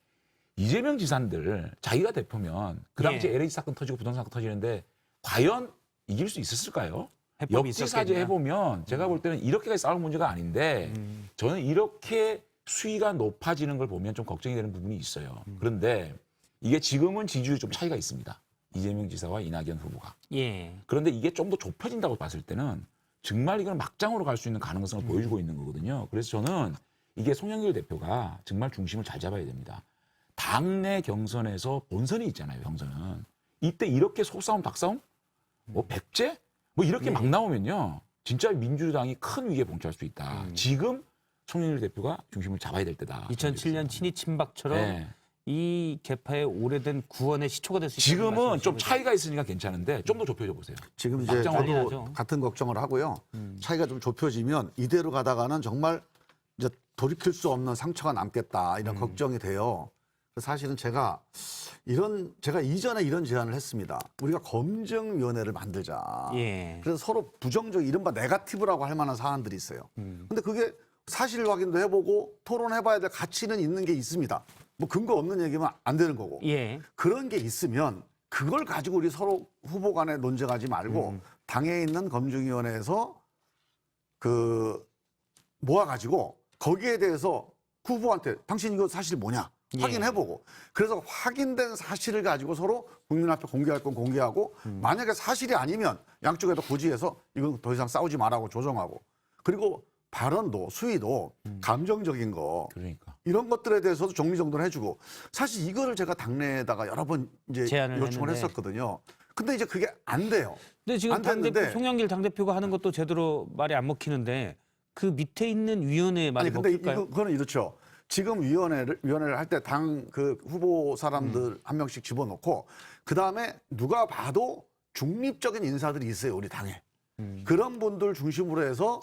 이재명 지사들 자기가 대표면 그 당시에 LH 사건 터지고 부동산 사건 터지는데 과연 이길 수 있었을까요? 해법이 역지사지 있었겠냐? 해보면 제가 볼 때는 이렇게까지 싸울 문제가 아닌데 저는 이렇게 수위가 높아지는 걸 보면 좀 걱정이 되는 부분이 있어요. 그런데 이게 지금은 지지율 좀 차이가 있습니다. 이재명 지사와 이낙연 후보가. 예. 그런데 이게 좀 더 좁혀진다고 봤을 때는 정말 이건 막장으로 갈 수 있는 가능성을 보여주고 있는 거거든요. 그래서 저는 이게 송영길 대표가 정말 중심을 잘 잡아야 됩니다. 당내 경선에서 본선이 있잖아요, 경선은. 이때 이렇게 속싸움, 닭싸움? 뭐 백제? 뭐 이렇게 막 나오면요. 진짜 민주당이 큰 위기에 봉착할 수 있다. 지금 송영길 대표가 중심을 잡아야 될 때다. 2007년 친이 친박처럼 네. 이 개파의 오래된 구원의 시초가 될 수 있다는 지금은 좀 말씀이신 거죠? 차이가 있으니까 괜찮은데 좀 더 좁혀져 보세요. 지금 이제 막장으로 저도 해야죠. 같은 걱정을 하고요. 차이가 좀 좁혀지면 이대로 가다가는 정말 이제 돌이킬 수 없는 상처가 남겠다 이런 걱정이 돼요. 그래서 사실은 제가 이전에 이런 제안을 했습니다. 우리가 검증위원회를 만들자. 예. 그래서 서로 부정적 이른바 네거티브라고 할 만한 사안들이 있어요. 근데 그게 사실 확인도 해보고 토론해봐야 될 가치는 있는 게 있습니다. 뭐 근거 없는 얘기면 안 되는 거고. 예. 그런 게 있으면 그걸 가지고 우리 서로 후보 간에 논쟁하지 말고 당에 있는 검증위원회에서 모아가지고 거기에 대해서 후보한테 당신 이거 사실 뭐냐 확인해보고 그래서 확인된 사실을 가지고 서로 국민 앞에 공개할 건 공개하고 만약에 사실이 아니면 양쪽에다 고지해서 이건 더 이상 싸우지 말라고 조정하고 그리고 발언도 수위도 감정적인 거 그러니까. 이런 것들에 대해서도 정리정돈을 해주고 사실 이거를 제가 당내에다가 여러 번 이제 제안을 요청을 했는데. 했었거든요. 근데 이제 그게 안 돼요. 근데 지금 안 당대표 됐는데 송영길 당대표가 하는 것도 제대로 말이 안 먹히는데 그 밑에 있는 위원회에 말이 아니 근데 먹힐까요? 그거는 이렇죠. 지금 위원회를 할 때 당 그 후보 사람들 한 명씩 집어넣고 그 다음에 누가 봐도 중립적인 인사들이 있어요 우리 당에. 그런 분들 중심으로 해서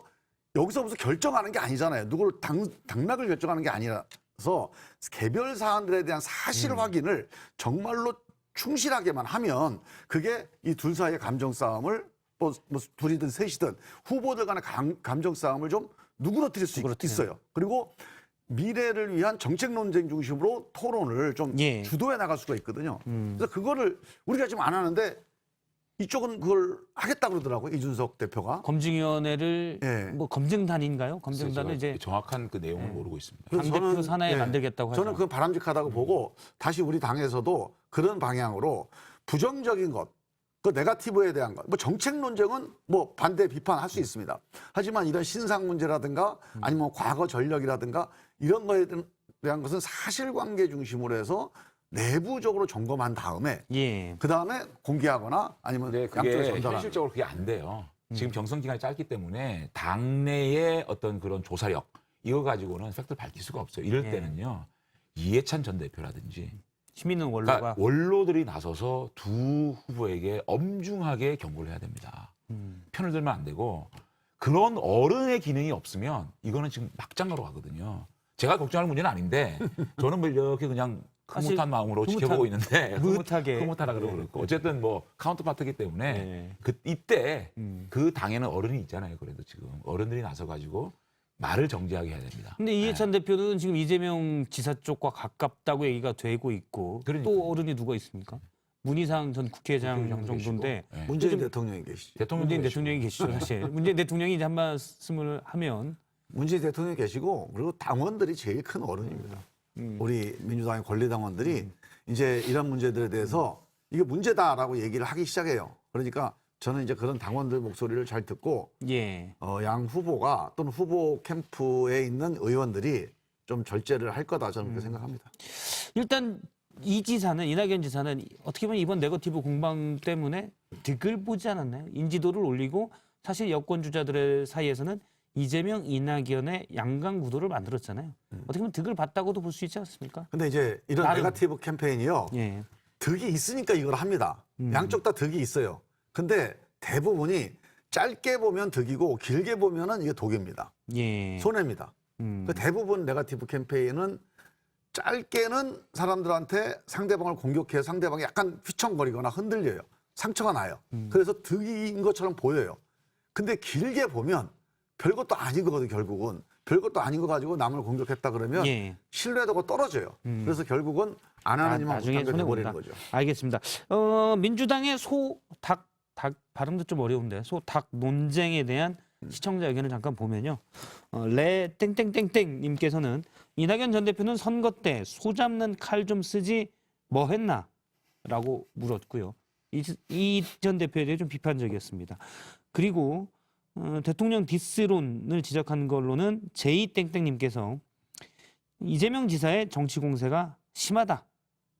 여기서 무슨 결정하는 게 아니잖아요. 누구를 당락을 결정하는 게 아니라서 개별 사안들에 대한 사실 확인을 정말로 충실하게만 하면 그게 이 둘 사이의 감정 싸움을 뭐 둘이든 셋이든 후보들 간의 감정 싸움을 좀 누그러뜨릴 수 있어요. 그리고 미래를 위한 정책 논쟁 중심으로 토론을 좀 예. 주도해 나갈 수가 있거든요. 그래서 그거를 우리가 지금 안 하는데 이쪽은 그걸 하겠다고 그러더라고요. 이준석 대표가. 검증위원회를 예. 뭐 검증단인가요? 제가 검증단은 이제 정확한 그 내용을 모르고 있습니다. 그래서 당대표 저는- 산하에 예. 만들겠다고 하죠. 저는 그건 바람직하다고 보고 다시 우리 당에서도 그런 방향으로 부정적인 것, 그 네거티브에 대한 것, 뭐 정책 논쟁은 뭐 반대 비판할 수 있습니다. 하지만 이런 신상 문제라든가 아니면 과거 전력이라든가 이런 거에 대한 것은 사실관계 중심으로 해서 내부적으로 점검한 다음에 예. 그 다음에 공개하거나 아니면 근데 양쪽에 그게 전달하는. 현실적으로 그게 안 돼요. 지금 경선 기간이 짧기 때문에 당내의 어떤 그런 조사력 이거 가지고는 팩트를 밝힐 수가 없어요. 이럴 예. 때는요. 이해찬 전 대표라든지 힘 있는 그러니까 원로가 원로들이 나서서 두 후보에게 엄중하게 경고를 해야 됩니다. 편을 들면 안 되고 그런 어른의 기능이 없으면 이거는 지금 막장가로 가거든요. 제가 걱정하는 문제는 아닌데 저는 뭐 이렇게 그냥 사실 흐뭇한 마음으로 흐뭇한- 지켜보고 있는데 흐뭇하게. 흐뭇하다 그러고 그렇고 어쨌든 뭐 카운터파트이기 때문에 네. 이때 그 당에는 어른이 있잖아요. 그래도 지금 어른들이 나서 가지고 말을 정지하게 해야 됩니다. 근데 이해찬 대표는 지금 이재명 지사 쪽과 가깝다고 얘기가 되고 있고 그러니까요. 또 어른이 누가 있습니까? 문희상 전 국회의장 국회의장도 정도인데 계시고, 네. 문재인 요즘 대통령이 계시죠. 문재인 대통령이 계시죠 사실. 문재인 대통령이 이제 한 말씀을 하면 문재인 대통령이 계시고 그리고 당원들이 제일 큰 어른입니다. 우리 민주당의 권리당원들이 이제 이런 문제들에 대해서 이게 문제다라고 얘기를 하기 시작해요. 그러니까 저는 이제 그런 당원들 목소리를 잘 듣고 예. 양 후보가 또는 후보 캠프에 있는 의원들이 좀 절제를 할 거다 저는 그렇게 생각합니다. 일단 이낙연 지사는 어떻게 보면 이번 네거티브 공방 때문에 득을 보지 않았나요? 인지도를 올리고 사실 여권 주자들의 사이에서는 이재명, 이낙연의 양강 구도를 만들었잖아요. 어떻게 보면 득을 봤다고도 볼 수 있지 않습니까? 근데 이제 이런 나름. 네거티브 캠페인이요. 예. 득이 있으니까 이걸 합니다. 양쪽 다 득이 있어요. 근데 대부분이 짧게 보면 득이고 길게 보면은 이게 독입니다. 예. 손해입니다. 그 대부분 네거티브 캠페인은 짧게는 사람들한테 상대방을 공격해서 상대방이 약간 휘청거리거나 흔들려요. 상처가 나요. 그래서 득인 것처럼 보여요. 근데 길게 보면 별것도 아닌 거거든, 결국은. 별것도 아닌 거 가지고 남을 공격했다 그러면 예. 신뢰도가 떨어져요. 그래서 결국은 안 하는 일만 나중에 못한 게 손해본다. 돼버리는 거죠. 알겠습니다. 민주당의 소닭 발음도 좀 어려운데 소닭 논쟁에 대한 시청자 의견을 잠깐 보면요. 레 땡땡땡땡 님께서는 이낙연 전 대표는 선거 때 소 잡는 칼 좀 쓰지 뭐 했나? 라고 물었고요. 이 전 대표에 대해 좀 비판적이었습니다. 그리고 대통령 디스론을 지적한 걸로는 제이땡땡님께서 이재명 지사의 정치 공세가 심하다.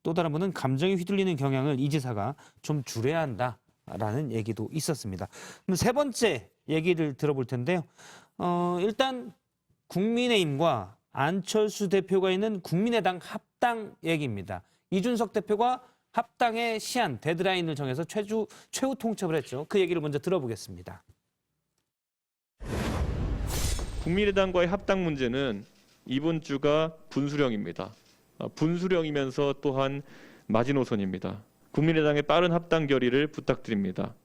또 다른 분은 감정에 휘둘리는 경향을 이 지사가 좀 줄여야 한다라는 얘기도 있었습니다. 그럼 세 번째 얘기를 들어볼 텐데요. 일단 국민의힘과 안철수 대표가 있는 국민의당 합당 얘기입니다. 이준석 대표가 합당의 시한, 데드라인을 정해서 최후 통첩을 했죠. 그 얘기를 먼저 들어보겠습니다. 국민의당과의 합당 문제는 이번 주가 분수령입니다. 분수령이면서 또한 마지노선입니다. 국민의당의 빠른 합당 결의를 부탁드립니다.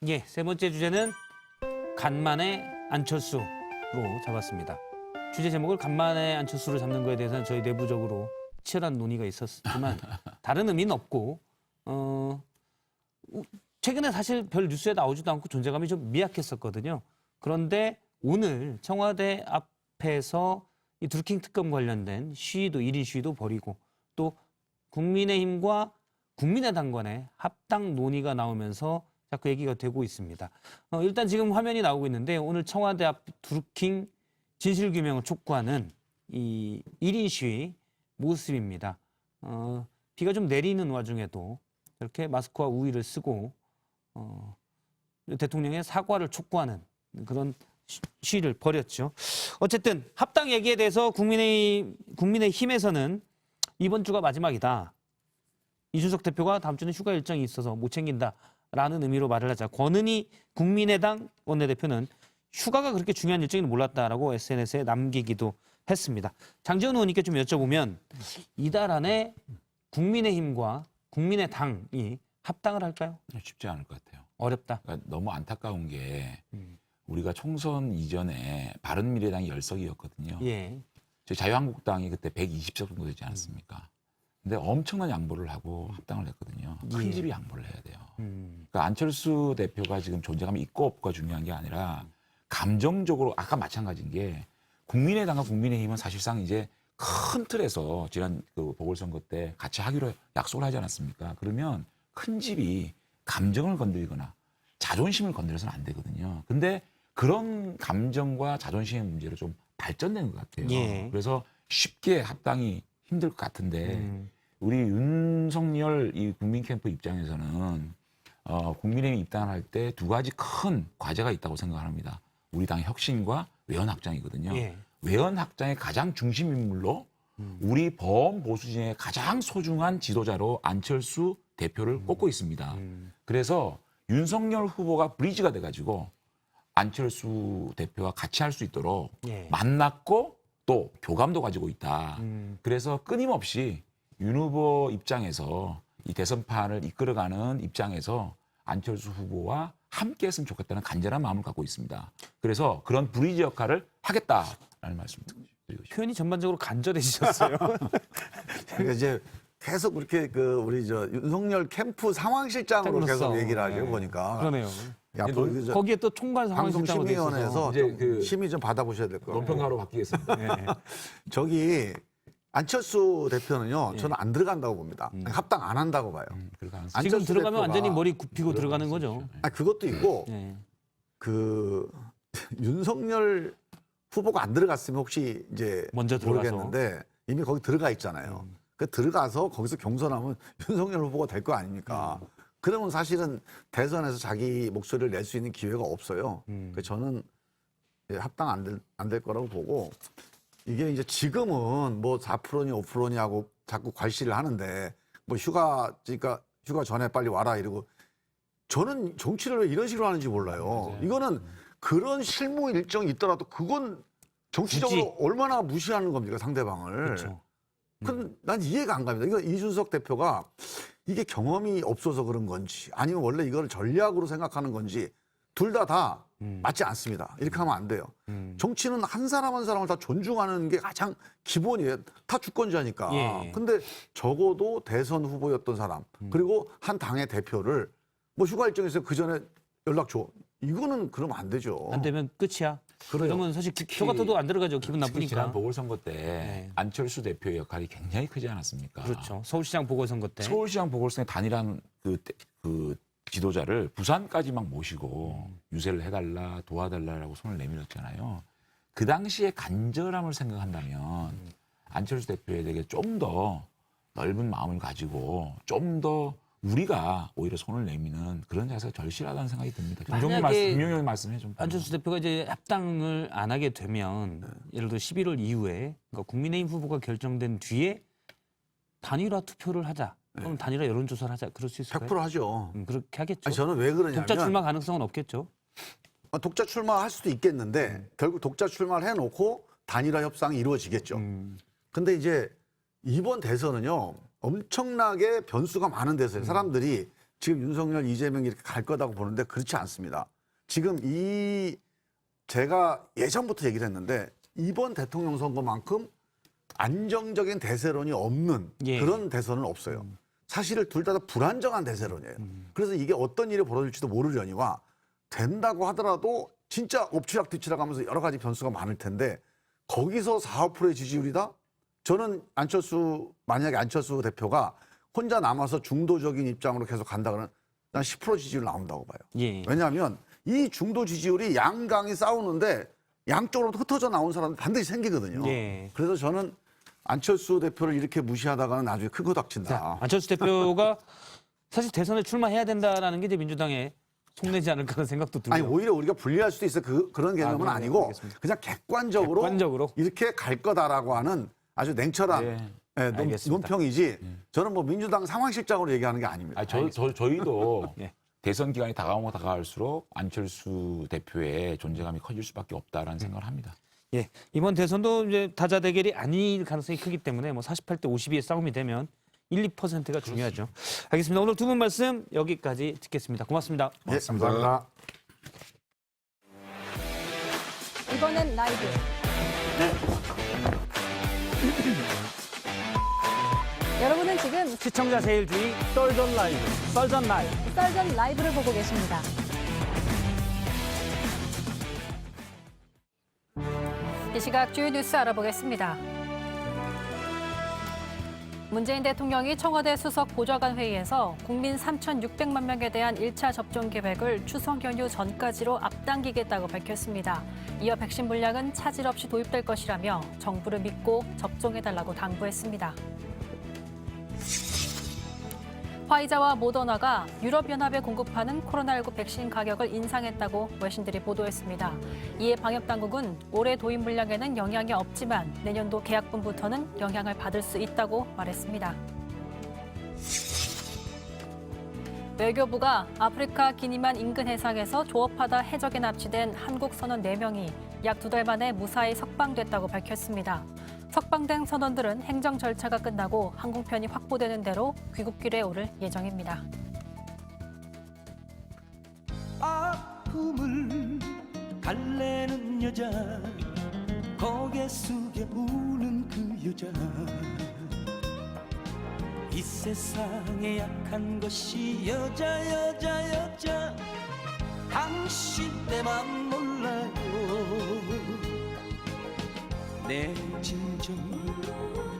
예, 세 번째 주제는 간만에 안철수로 잡았습니다. 주제 제목을 간만에 안철수를 잡는 거에 대해서는 저희 내부적으로 치열한 논의가 있었지만 다른 의미는 없고 최근에 사실 별 뉴스에 나오지도 않고 존재감이 좀 미약했었거든요. 그런데 오늘 청와대 앞에서 이 드루킹 특검 관련된 시위도 1인 시위도 벌이고 또 국민의힘과 국민의당 간의 합당 논의가 나오면서 자꾸 얘기가 되고 있습니다. 일단 지금 화면이 나오고 있는데 오늘 청와대 앞 드루킹 진실규명을 촉구하는 이 1인 시위 모습입니다. 비가 좀 내리는 와중에도 이렇게 마스크와 우의를 쓰고 대통령의 사과를 촉구하는 그런 시위를 벌였죠. 어쨌든 합당 얘기에 대해서 국민의힘에서는 이번 주가 마지막이다. 이준석 대표가 다음 주는 휴가 일정이 있어서 못 챙긴다라는 의미로 말을 하자 권은희 국민의당 원내대표는 휴가가 그렇게 중요한 일정인지 몰랐다라고 SNS에 남기기도 했습니다. 장제원 의원님께 좀 여쭤보면 이달 안에 국민의힘과 국민의당이 합당을 할까요? 쉽지 않을 것 같아요. 어렵다. 그러니까 너무 안타까운 게 우리가 총선 이전에 바른미래당이 10석이었거든요. 예. 저희 자유한국당이 그때 120석 정도 되지 않았습니까? 근데 엄청난 양보를 하고 합당을 했거든요. 큰 집이 양보를 해야 돼요. 그러니까 안철수 대표가 지금 존재감이 있고 없고가 중요한 게 아니라 감정적으로 아까 마찬가지인 게 국민의당과 국민의힘은 사실상 이제 큰 틀에서 지난 그 보궐선거 때 같이 하기로 약속을 하지 않았습니까? 그러면 큰 집이 감정을 건드리거나 자존심을 건드려서는 안 되거든요. 근데 그런 감정과 자존심의 문제로 좀 발전되는 것 같아요. 예. 그래서 쉽게 합당이 힘들 것 같은데 우리 윤석열 이 국민 캠프 입장에서는 국민의힘 입당을 할 때 두 가지 큰 과제가 있다고 생각합니다. 우리 당의 혁신과 외연 확장이거든요. 예. 외연 확장의 가장 중심 인물로 우리 범보수진의 가장 소중한 지도자로 안철수 대표를 꼽고 있습니다. 그래서 윤석열 후보가 브리지가 돼가지고 안철수 대표와 같이 할 수 있도록 예. 만났고 또 교감도 가지고 있다. 그래서 끊임없이 윤 후보 입장에서 이 대선판을 이끌어가는 입장에서 안철수 후보와 함께 했으면 좋겠다는 간절한 마음을 갖고 있습니다. 그래서 그런 브리지 역할을 하겠다라는 말씀 드리고 싶습니다. 표현이 전반적으로 간절해지셨어요. 그러니까 이제 계속 그렇게 우리 윤석열 캠프 상황실장으로 장으로서. 계속 얘기를 하죠, 네. 보니까. 그러네요. 앞으로 이제 거기에 또 총괄 상황실장으로 돼 있어서. 방송심의위원회에서 이제 좀 그 심의 좀 받아보셔야 될 것 같아요. 논평가로 바뀌겠습니다. 네. 저기 안철수 대표는요, 저는 안 들어간다고 봅니다. 합당 안 한다고 봐요. 그럴 가능성이 지금 안철수 들어가면 대표가- 완전히 머리 굽히고 들어가는 거죠. 그것도 있고 네. 윤석열 후보가 안 들어갔으면 혹시 이제 먼저 들어가서. 모르겠는데 이미 거기 들어가 있잖아요. 그 들어가서 거기서 경선하면 윤석열 후보가 될 거 아닙니까? 그러면 사실은 대선에서 자기 목소리를 낼 수 있는 기회가 없어요. 그래서 저는 합당 안 될 거라고 보고 이게 이제 지금은 뭐 4%니 5%니 하고 자꾸 괄시를 하는데 뭐 그러니까 휴가 전에 빨리 와라 이러고 저는 정치를 왜 이런 식으로 하는지 몰라요. 이거는 그런 실무 일정이 있더라도 그건 정치적으로 얼마나 무시하는 겁니까, 상대방을. 그렇죠. 근데 난 이해가 안 갑니다. 이거 이준석 대표가 이게 경험이 없어서 그런 건지 아니면 원래 이거를 전략으로 생각하는 건지 둘 다 맞지 않습니다. 이렇게 하면 안 돼요. 정치는 한 사람 한 사람을 다 존중하는 게 가장 기본이에요. 다 주권자니까. 예. 근데 적어도 대선 후보였던 사람 그리고 한 당의 대표를 뭐 휴가 일정이 있어요. 그 전에 연락 줘. 이거는 그러면 안 되죠. 안 되면 끝이야. 그래요. 그러면 사실 표 같아도 안 들어가죠. 기분 특히 지난 나쁘니까. 보궐선거 때 네. 안철수 대표의 역할이 굉장히 크지 않았습니까? 그렇죠. 서울시장 보궐선거 때. 서울시장 보궐선거에 단일한 그 지도자를 부산까지 막 모시고 유세를 해달라 도와달라라고 손을 내밀었잖아요. 그 당시에 간절함을 생각한다면 안철수 대표에게 좀 더 넓은 마음을 가지고 좀 더 우리가 오히려 손을 내미는 그런 자세가 절실하다는 생각이 듭니다. 김용현 말씀해 좀. 안철수 대표가 이제 합당을 안 하게 되면 예를 들어 11월 이후에 그러니까 국민의힘 후보가 결정된 뒤에 단일화 투표를 하자. 그럼 단일화 여론조사를 하자. 그럴 수 있을까요? 100% 하죠. 그렇게 하겠죠. 아니, 저는 왜 그러냐면 독자 출마 가능성은 없겠죠. 독자 출마할 수도 있겠는데 결국 독자 출마를 해놓고 단일화 협상이 이루어지겠죠. 근데 이제 이번 대선은요 엄청나게 변수가 많은 대선이에요. 사람들이 지금 윤석열, 이재명 이렇게 갈 거다고 보는데 그렇지 않습니다. 지금 제가 예전부터 얘기를 했는데 이번 대통령 선거만큼 안정적인 대세론이 없는 예. 그런 대선은 없어요. 사실 둘 다 불안정한 대세론이에요. 그래서 이게 어떤 일이 벌어질지도 모르려니와 된다고 하더라도 진짜 엎치락뒤치락 하면서 여러 가지 변수가 많을 텐데 거기서 4~5%의 지지율이다? 저는 만약에 안철수 대표가 혼자 남아서 중도적인 입장으로 계속 간다 그러면 난 10% 지지율 나온다고 봐요. 예. 왜냐하면 이 중도 지지율이 양강이 싸우는데 양쪽으로 흩어져 나온 사람은 반드시 생기거든요. 예. 그래서 저는 안철수 대표를 이렇게 무시하다가는 나중에 큰 거 닥친다. 자, 안철수 대표가 사실 대선에 출마해야 된다라는 게 이제 민주당에 속내지 않을까 하는 생각도 들고요. 아니 오히려 우리가 불리할 수도 있어 그런 개념은 네, 아니고 알겠습니다. 그냥 객관적으로 이렇게 갈 거다라고 하는 아주 냉철한 알겠습니다. 논평이지. 저는 뭐 민주당 상황실장으로 얘기하는 게 아닙니다. 저희도 예. 대선 기간이 다가오면 다가갈수록 안철수 대표의 존재감이 커질 수밖에 없다라는 생각을 합니다. 예, 이번 대선도 이제 다자 대결이 아닐 가능성이 크기 때문에 뭐 48대 52의 싸움이 되면 1~2%가 중요하죠. 알겠습니다. 오늘 두 분 말씀 여기까지 듣겠습니다. 고맙습니다. 네, 감사합니다. 이번엔 라이브. 여러분은 지금 시청자 제일주의 썰전 라이브, 썰전 라이브. 썰전 라이브를 보고 계십니다. 이 시각 주요 뉴스 알아보겠습니다. 문재인 대통령이 청와대 수석 보좌관 회의에서 국민 3,600만 명에 대한 1차 접종 계획을 추석 연휴 전까지로 앞당기겠다고 밝혔습니다. 이어 백신 물량은 차질 없이 도입될 것이라며 정부를 믿고 접종해달라고 당부했습니다. 화이자와 모더나가 유럽연합에 공급하는 코로나19 백신 가격을 인상했다고 외신들이 보도했습니다. 이에 방역당국은 올해 도입 물량에는 영향이 없지만 내년도 계약분부터는 영향을 받을 수 있다고 말했습니다. 외교부가 아프리카 기니만 인근 해상에서 조업하다 해적에 납치된 한국 선원 4명이 약 2달 만에 무사히 석방됐다고 밝혔습니다. 석방된 선원들은 행정 절차가 끝나고 항공편이 확보되는 대로 귀국길에 오를 예정입니다. 아픔을 달래는 여자, 고개 숙여 우는 그 여자, 이 세상에 약한 것이 여자, 당신 내맘 몰라요. 내 진정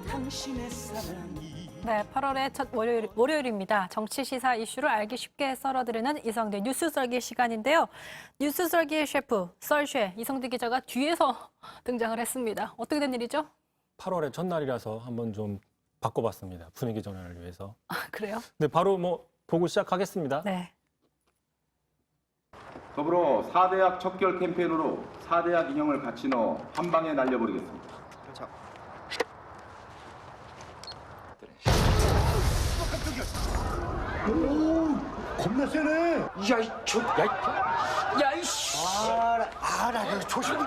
당신의 사랑이. 네, 8월의 첫 월요일입니다. 정치 시사 이슈를 알기 쉽게 썰어드리는 이성대 뉴스 썰기 시간인데요. 뉴스 썰기의 셰프 썰쉐 이성대 기자가 뒤에서 등장을 했습니다. 어떻게 된 일이죠? 8월의 첫날이라서 한번 좀 바꿔봤습니다. 분위기 전환을 위해서. 아, 그래요? 네, 바로 보고 시작하겠습니다. 네. 더불어 4대약 척결 캠페인으로 4대약 인형을 같이 넣어 한 방에 날려버리겠습니다. 겁나 세네. 야이씨. 조심.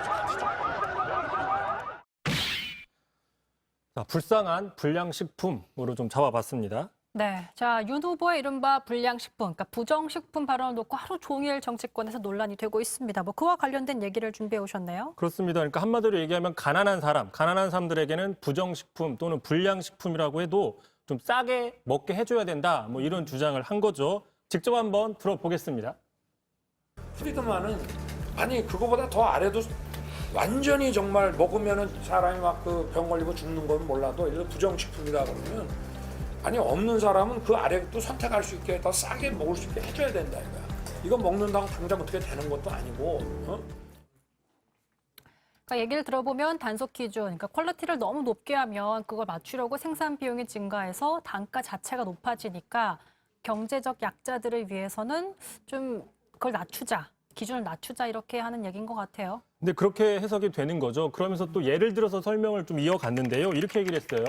자, 불쌍한 불량식품으로 좀 잡아봤습니다. 네, 자, 윤 후보의 이른바 불량식품, 그러니까 부정식품 발언을 놓고 하루 종일 정치권에서 논란이 되고 있습니다. 뭐 그와 관련된 얘기를 준비해 오셨나요? 그렇습니다. 그러니까 한마디로 얘기하면 가난한 사람들에게는 부정식품 또는 불량식품이라고 해도 좀 싸게 먹게 해줘야 된다. 뭐 이런 주장을 한 거죠. 직접 한번 들어보겠습니다. 프리드만은 아니 그거보다 더 아래도 완전히 정말 먹으면은 사람이 막 그 병 걸리고 죽는 건 몰라도 이런 부정식품이다 그러면 아니 없는 사람은 그 아래도 선택할 수 있게 더 싸게 먹을 수 있게 해줘야 된다 이거야. 이거 먹는다고 당장 어떻게 되는 것도 아니고. 그러니까 얘기를 들어보면 단속 기준, 그러니까 퀄리티를 너무 높게 하면 그걸 맞추려고 생산 비용이 증가해서 단가 자체가 높아지니까 경제적 약자들을 위해서는 좀 그걸 낮추자, 기준을 낮추자 이렇게 하는 얘기인 것 같아요. 근데 그렇게 해석이 되는 거죠. 그러면서 또 예를 들어서 설명을 좀 이어갔는데요. 이렇게 얘기를 했어요.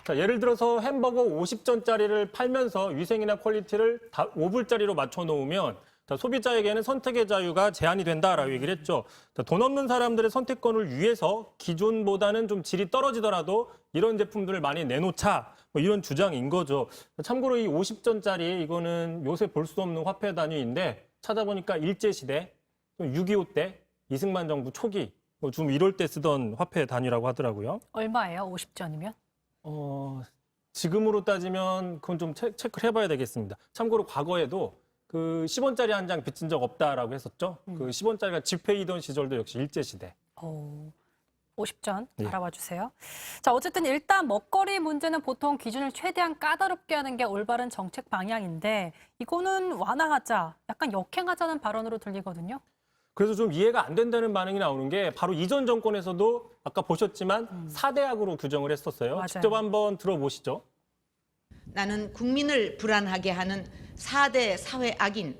자, 예를 들어서 햄버거 50전짜리를 팔면서 위생이나 퀄리티를 5불짜리로 맞춰놓으면 소비자에게는 선택의 자유가 제한이 된다라고 얘기를 했죠. 돈 없는 사람들의 선택권을 위해서 기존보다는 좀 질이 떨어지더라도 이런 제품들을 많이 내놓자. 뭐 이런 주장인 거죠. 참고로 이 50전짜리 이거는 요새 볼 수 없는 화폐 단위인데 찾아보니까 일제시대, 6.25 때, 이승만 정부 초기, 좀 이럴 때 쓰던 화폐 단위라고 하더라고요. 얼마예요? 50전이면? 지금으로 따지면 그건 좀 체크를 해봐야 되겠습니다. 참고로 과거에도 그 10원짜리 한 장 빚진 적 없다라고 했었죠. 그 10원짜리가 집회이던 시절도 역시 일제시대. 50전 예. 알아봐 주세요. 자, 어쨌든 일단 먹거리 문제는 보통 기준을 최대한 까다롭게 하는 게 올바른 정책 방향인데 이거는 완화하자, 약간 역행하자는 발언으로 들리거든요. 그래서 좀 이해가 안 된다는 반응이 나오는 게 바로 이전 정권에서도 아까 보셨지만 4대악으로 규정을 했었어요. 맞아요. 직접 한번 들어보시죠. 나는 국민을 불안하게 하는 4대 사회 악인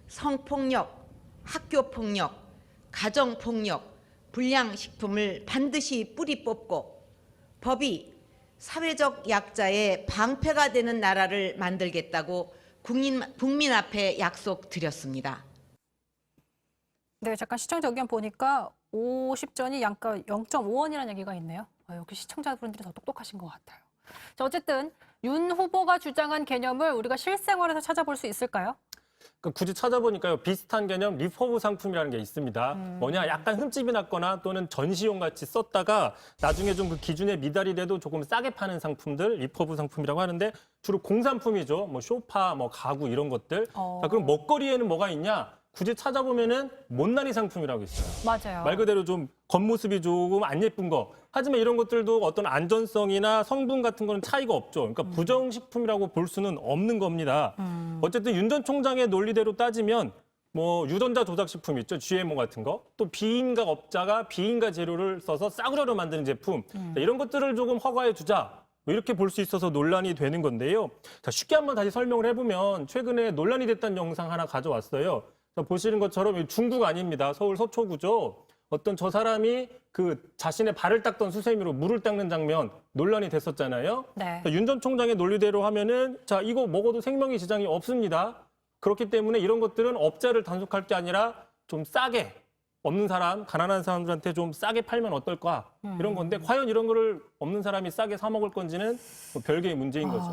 성폭력, 학교폭력, 가정폭력, 불량식품을 반드시 뿌리 뽑고 법이 사회적 약자의 방패가 되는 나라를 만들겠다고 국민 앞에 약속드렸습니다. 네, 잠깐 시청자 의견 보니까 50전이 양가 0.5원이라는 얘기가 있네요. 역시 시청자분들이 더 똑똑하신 것 같아요. 자, 어쨌든 윤 후보가 주장한 개념을 우리가 실생활에서 찾아볼 수 있을까요? 그러니까 굳이 찾아보니까요. 비슷한 개념 리퍼브 상품이라는 게 있습니다. 뭐냐 약간 흠집이 났거나 또는 전시용 같이 썼다가 나중에 좀 그 기준에 미달이 돼도 조금 싸게 파는 상품들 리퍼브 상품이라고 하는데 주로 공산품이죠. 뭐 소파, 뭐 가구 이런 것들. 자, 그럼 먹거리에는 뭐가 있냐? 굳이 찾아보면은 못난이 상품이라고 있어요. 맞아요. 말 그대로 좀 겉모습이 조금 안 예쁜 거. 하지만 이런 것들도 어떤 안전성이나 성분 같은 거는 차이가 없죠. 그러니까 부정식품이라고 볼 수는 없는 겁니다. 어쨌든 윤 전 총장의 논리대로 따지면 뭐 유전자 조작식품 있죠. GMO 같은 거. 또 비인가 업자가 비인가 재료를 써서 싸구려로 만드는 제품. 이런 것들을 조금 허가해 주자. 뭐 이렇게 볼 수 있어서 논란이 되는 건데요. 자, 쉽게 한번 다시 설명을 해보면 최근에 논란이 됐던 영상 하나 가져왔어요. 자, 보시는 것처럼 중국 아닙니다. 서울 서초구죠. 어떤 저 사람이 그 자신의 발을 닦던 수세미로 물을 닦는 장면 논란이 됐었잖아요. 네. 윤 전 총장의 논리대로 하면은 자 이거 먹어도 생명의 지장이 없습니다. 그렇기 때문에 이런 것들은 업자를 단속할 게 아니라 좀 싸게 없는 사람, 가난한 사람들한테 좀 싸게 팔면 어떨까 이런 건데 과연 이런 거를 없는 사람이 싸게 사 먹을 건지는 뭐 별개의 문제인 거죠.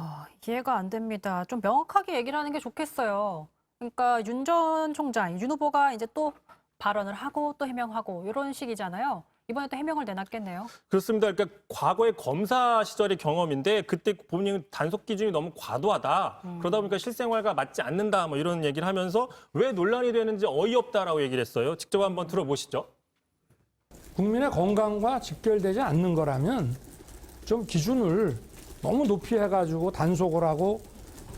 이해가 안 됩니다. 좀 명확하게 얘기를 하는 게 좋겠어요. 그러니까 윤 전 총장, 윤 후보가 이제 또 발언을 하고 또 해명하고 이런 식이잖아요. 이번에 또 해명을 내놨겠네요. 그렇습니다. 그러니까 과거의 검사 시절의 경험인데 그때 보면 단속 기준이 너무 과도하다. 그러다 보니까 실생활과 맞지 않는다. 뭐 이런 얘기를 하면서 왜 논란이 되는지 어이없다라고 얘기를 했어요. 직접 한번 들어보시죠. 국민의 건강과 직결되지 않는 거라면 좀 기준을 너무 높이 해가지고 단속을 하고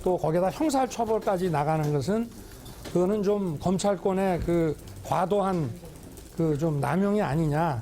또 거기에다 형사처벌까지 나가는 것은 그거는 좀 검찰권의 그 과도한 그 좀 남용이 아니냐.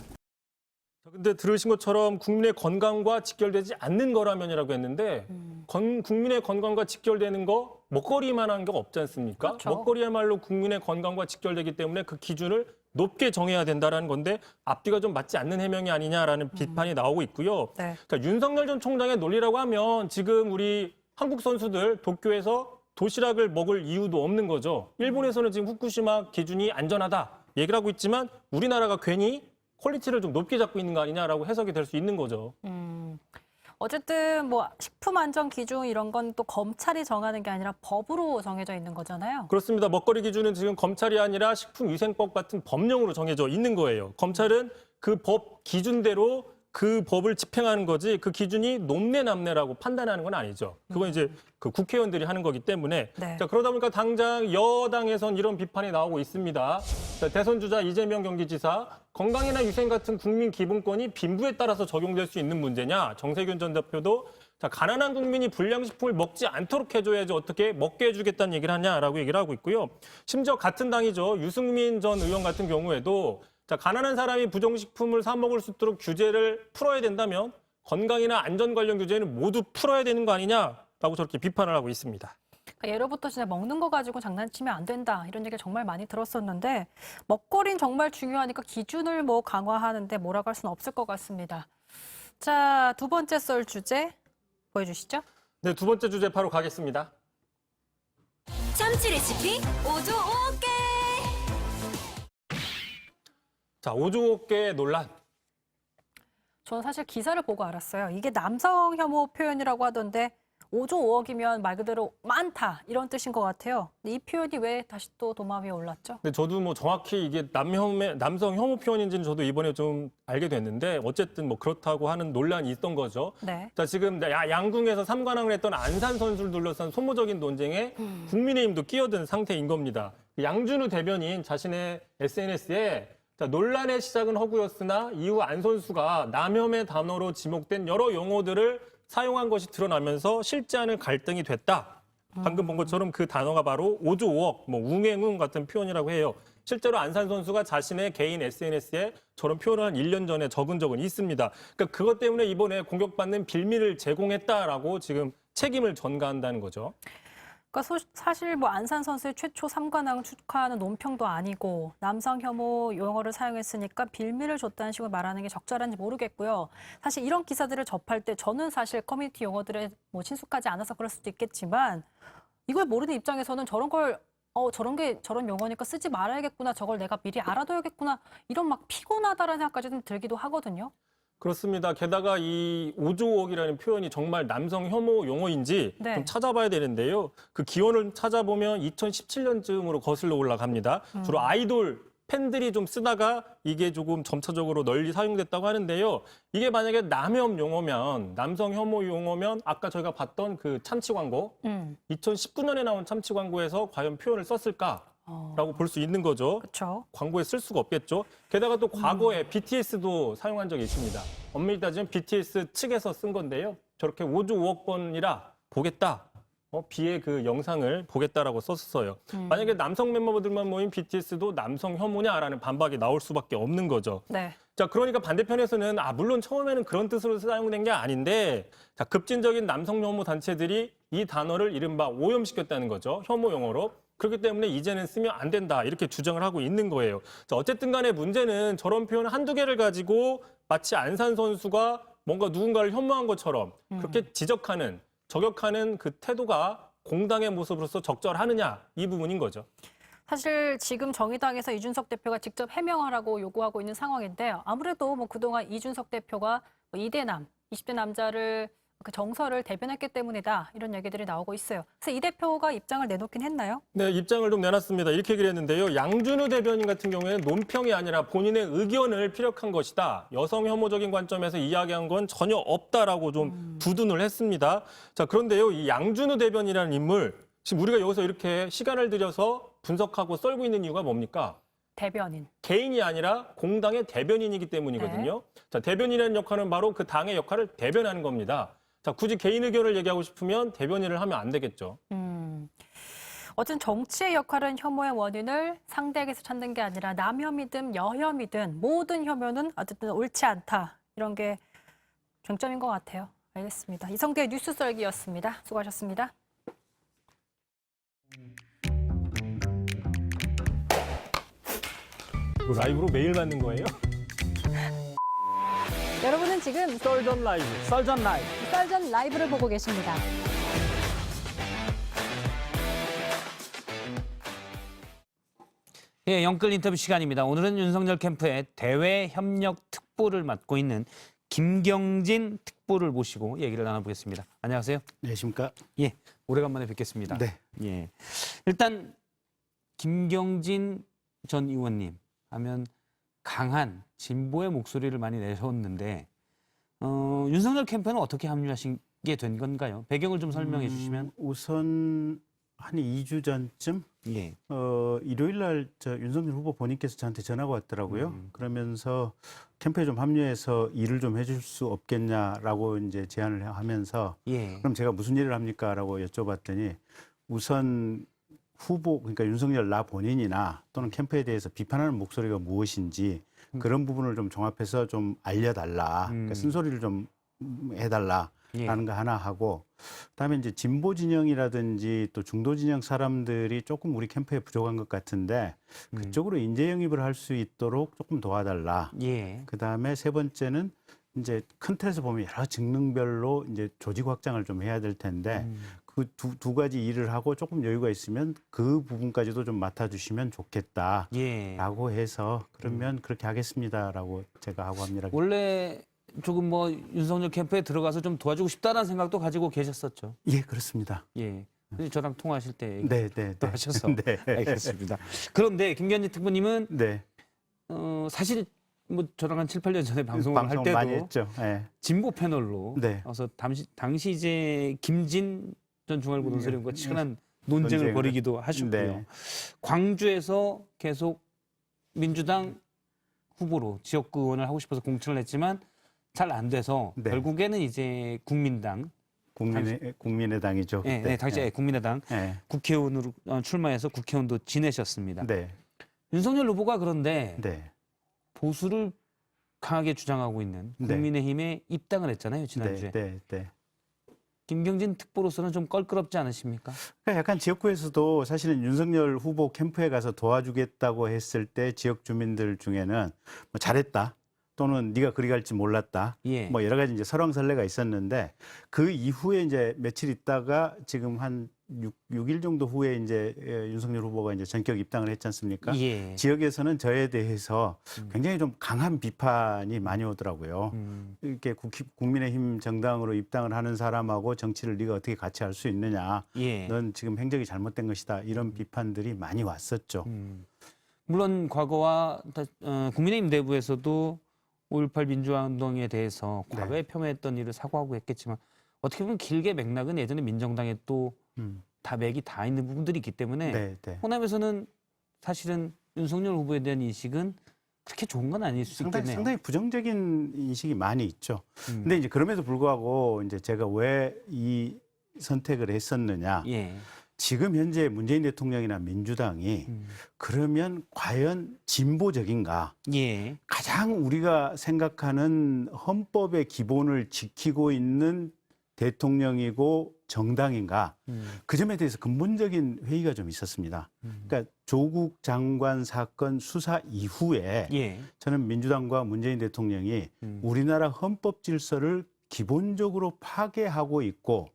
근데 들으신 것처럼 국민의 건강과 직결되지 않는 거라면이라고 했는데 국민의 건강과 직결되는 거 먹거리만한 게 없지 않습니까? 그렇죠. 먹거리야말로 국민의 건강과 직결되기 때문에 그 기준을 높게 정해야 된다는 건데 앞뒤가 좀 맞지 않는 해명이 아니냐라는 비판이 나오고 있고요. 네. 그러니까 윤석열 전 총장의 논리라고 하면 지금 우리 한국 선수들 도쿄에서 도시락을 먹을 이유도 없는 거죠. 일본에서는 지금 후쿠시마 기준이 안전하다 얘기를 하고 있지만 우리나라가 괜히 퀄리티를 좀 높게 잡고 있는 거 아니냐라고 해석이 될 수 있는 거죠. 어쨌든 뭐 식품 안전 기준 이런 건 또 검찰이 정하는 게 아니라 법으로 정해져 있는 거잖아요. 그렇습니다. 먹거리 기준은 지금 검찰이 아니라 식품위생법 같은 법령으로 정해져 있는 거예요. 검찰은 그 법 기준대로 그 법을 집행하는 거지 그 기준이 높네남네라고 판단하는 건 아니죠. 그건 이제 그 국회의원들이 하는 거기 때문에 네. 자, 그러다 보니까 당장 여당에선 이런 비판이 나오고 있습니다. 자, 대선 주자 이재명 경기지사 건강이나 위생 같은 국민 기본권이 빈부에 따라서 적용될 수 있는 문제냐. 정세균 전 대표도 자, 가난한 국민이 불량식품을 먹지 않도록 해줘야지 어떻게 먹게 해주겠다는 얘기를 하냐라고 얘기를 하고 있고요. 심지어 같은 당이죠. 유승민 전 의원 같은 경우에도 자, 가난한 사람이 부정식품을 사 먹을 수 있도록 규제를 풀어야 된다면 건강이나 안전 관련 규제는 모두 풀어야 되는 거 아니냐라고 저렇게 비판을 하고 있습니다. 그러니까 예로부터 진짜 먹는 거 가지고 장난치면 안 된다 이런 얘기를 정말 많이 들었었는데 먹거리는 정말 중요하니까 기준을 뭐 강화하는데 뭐라고 할 수는 없을 것 같습니다. 자, 두 번째 썰 주제 보여주시죠. 네, 두 번째 주제 바로 가겠습니다. 참치 레시피 5조 5개. 자, 5조 5개 논란. 저는 사실 기사를 보고 알았어요. 이게 남성 혐오 표현이라고 하던데 5조 5억이면 말 그대로 많다 이런 뜻인 것 같아요. 근데 이 표현이 왜 다시 또 도마 위에 올랐죠? 근데 저도 뭐 정확히 이게 남성 혐오 표현인지는 저도 이번에 좀 알게 됐는데 어쨌든 뭐 그렇다고 하는 논란이 있던 거죠. 네. 자, 지금 양궁에서 3관왕을 했던 안산 선수를 둘러싼 소모적인 논쟁에 국민의힘도 끼어든 상태인 겁니다. 양준우 대변인 자신의 SNS에 자, 논란의 시작은 허구였으나 이후 안 선수가 남혐의 단어로 지목된 여러 용어들을 사용한 것이 드러나면서 쉽지 않은 갈등이 됐다. 방금 본 것처럼 그 단어가 바로 5조 5억, 뭐 웅행웅 같은 표현이라고 해요. 실제로 안산 선수가 자신의 개인 SNS에 저런 표현을 한 1년 전에 적은 적은 있습니다. 그러니까 그것 때문에 이번에 공격받는 빌미를 제공했다라고 지금 책임을 전가한다는 거죠. 그러니까 사실 뭐 안산 선수의 최초 3관왕 축하하는 논평도 아니고 남성 혐오 용어를 사용했으니까 빌미를 줬다는 식으로 말하는 게 적절한지 모르겠고요. 사실 이런 기사들을 접할 때 저는 사실 커뮤니티 용어들에 뭐 친숙하지 않아서 그럴 수도 있겠지만 이걸 모르는 입장에서는 저런 걸 저런 용어니까 쓰지 말아야겠구나. 저걸 내가 미리 알아둬야겠구나. 이런 막 피곤하다라는 생각까지 좀 들기도 하거든요. 그렇습니다. 게다가 이 5조 5억이라는 표현이 정말 남성 혐오 용어인지 네. 좀 찾아봐야 되는데요. 그 기원을 찾아보면 2017년쯤으로 거슬러 올라갑니다. 주로 아이돌 팬들이 좀 쓰다가 이게 조금 점차적으로 널리 사용됐다고 하는데요. 이게 만약에 남혐 용어면, 남성 혐오 용어면 아까 저희가 봤던 그 참치 광고, 2019년에 나온 참치 광고에서 과연 표현을 썼을까? 라고 볼 수 있는 거죠. 그렇죠. 광고에 쓸 수가 없겠죠. 게다가 또 과거에 BTS도 사용한 적이 있습니다. 엄밀히 따지면 BTS 측에서 쓴 건데요. 저렇게 5조 5억 번이라 보겠다. 비의 그 영상을 보겠다라고 썼어요. 만약에 남성 멤버들만 모인 BTS도 남성 혐오냐라는 반박이 나올 수밖에 없는 거죠. 네. 자, 그러니까 반대편에서는 물론 처음에는 그런 뜻으로 사용된 게 아닌데 자, 급진적인 남성 혐오 단체들이 이 단어를 이른바 오염시켰다는 거죠. 혐오 용어로. 그렇기 때문에 이제는 쓰면 안 된다 이렇게 주장을 하고 있는 거예요. 자, 어쨌든 간에 문제는 저런 표현 한두 개를 가지고 마치 안산 선수가 뭔가 누군가를 혐오한 것처럼 그렇게 지적하는 저격하는 그 태도가 공당의 모습으로서 적절하느냐 이 부분인 거죠. 사실 지금 정의당에서 이준석 대표가 직접 해명하라고 요구하고 있는 상황인데 아무래도 뭐 그동안 이준석 대표가 뭐 2대 20대 남자를 그 정서를 대변했기 때문이다 이런 얘기들이 나오고 있어요. 그래서 이 대표가 입장을 내놓긴 했나요? 네, 입장을 좀 내놨습니다. 이렇게 얘기를 했는데요. 양준우 대변인 같은 경우에는 논평이 아니라 본인의 의견을 피력한 것이다. 여성 혐오적인 관점에서 이야기한 건 전혀 없다라고 좀 두둔을 했습니다. 자, 그런데요. 이 양준우 대변인이라는 인물 지금 우리가 여기서 이렇게 시간을 들여서 분석하고 썰고 있는 이유가 뭡니까? 대변인. 개인이 아니라 공당의 대변인이기 때문이거든요. 자, 대변인이라는 역할은 바로 그 당의 역할을 대변하는 겁니다. 자, 굳이 개인 의견을 얘기하고 싶으면 대변인을 하면 안 되겠죠. 어쨌든 정치의 역할은 혐오의 원인을 상대에게서 찾는 게 아니라 남혐이든 여혐이든 모든 혐오는 어쨌든 옳지 않다. 이런 게 쟁점인 것 같아요. 알겠습니다. 이성계의 뉴스 썰기였습니다. 수고하셨습니다. 이거 라이브로 매일 맞는 거예요? 여러분은 지금 썰전 라이브. 썰전 라이브. 썰전 라이브를 보고 계십니다. 예, 영끌 인터뷰 시간입니다. 오늘은 윤석열 캠프의 대외 협력 특보를 맡고 있는 김경진 특보를 모시고 얘기를 나눠보겠습니다. 안녕하세요. 안녕하십니까? 예, 오래간만에 뵙겠습니다. 네. 예, 일단 김경진 전 의원님 하면 강한 진보의 목소리를 많이 내셨는데 윤석열 캠프는 어떻게 합류하시게 된 건가요? 배경을 좀 설명해 주시면. 우선 한 2주 전쯤 예. 일요일 날 윤석열 후보 본인께서 저한테 전화가 왔더라고요. 그러면서 캠프에 좀 합류해서 일을 좀 해줄 수 없겠냐라고 이제 제안을 하면서 예. 그럼 제가 무슨 일을 합니까라고 여쭤봤더니 우선 후보 그러니까 윤석열 나 본인이나 또는 캠프에 대해서 비판하는 목소리가 무엇인지 그런 부분을 좀 종합해서 좀 알려달라. 그러니까 쓴소리를 좀 해달라. 라는 거 하나 하고 그다음에 이제 진보 진영이라든지 또 중도 진영 사람들이 조금 우리 캠프에 부족한 것 같은데 그쪽으로 인재 영입을 할 수 있도록 조금 도와달라. 예. 그다음에 세 번째는 이제 큰 틀에서 보면 여러 직능별로 이제 조직 확장을 좀 해야 될 텐데 그 두 가지 일을 하고 조금 여유가 있으면 그 부분까지도 좀 맡아주시면 좋겠다라고 해서 그러면 그렇게 하겠습니다라고 제가 하고 합니다. 원래 조금 뭐 윤석열 캠프에 들어가서 좀 도와주고 싶다는 생각도 가지고 계셨었죠. 예, 그렇습니다. 예. 저랑 통화하실 때 네, 또 하셔서. 네. 알겠습니다. 그런데 김경진 특보님은 네. 사실 뭐 저랑 한 7, 8년 전에 방송을 할 때도 많이 했죠. 네. 진보 패널로 네. 그래서 당시 이제 김진 전 중앙일보논설위원과 치열한 논쟁을 벌이기도 하셨고요. 네. 광주에서 계속 민주당 후보로 지역구 의원을 하고 싶어서 공천을 했지만 잘 안 돼서 결국에는 이제 국민의당이죠. 네, 네, 당시 국민의당 국회의원으로 출마해서 국회의원도 지내셨습니다. 네. 윤석열 후보가 그런데 네. 보수를 강하게 주장하고 있는 국민의힘에 입당을 했잖아요, 지난주에. 네. 김경진 특보로서는 좀 껄끄럽지 않으십니까? 그러니까 약간 지역구에서도 사실은 윤석열 후보 캠프에 가서 도와주겠다고 했을 때 지역 주민들 중에는 뭐 잘했다. 또는 네가 그리 갈지 몰랐다. 뭐 여러 가지 이제 설왕설래가 있었는데 그 이후에 이제 며칠 있다가 지금 한 6일 정도 후에 이제 윤석열 후보가 이제 전격 입당을 했지 않습니까? 지역에서는 저에 대해서 굉장히 좀 강한 비판이 많이 오더라고요. 이렇게 국민의힘 정당으로 입당을 하는 사람하고 정치를 네가 어떻게 같이 할 수 있느냐? 넌 지금 행적이 잘못된 것이다. 이런 비판들이 많이 왔었죠. 물론 과거와 국민의힘 내부에서도 5.18 민주화운동에 대해서 과거에 폄훼했던 일을 사과하고 했겠지만 어떻게 보면 길게 맥락은 예전에 민정당에 또 다 맥이 다 있는 부분들이 있기 때문에 호남에서는 사실은 윤석열 후보에 대한 인식은 그렇게 좋은 건 아닐 수 있겠네요. 상당히 부정적인 인식이 많이 있죠. 근데 이제 그럼에도 불구하고 이제 제가 왜 이 선택을 했었느냐. 지금 현재 문재인 대통령이나 민주당이 그러면 과연 진보적인가? 가장 우리가 생각하는 헌법의 기본을 지키고 있는 대통령이고 정당인가? 그 점에 대해서 근본적인 회의가 좀 있었습니다. 그러니까 조국 장관 사건 수사 이후에 저는 민주당과 문재인 대통령이 우리나라 헌법 질서를 기본적으로 파괴하고 있고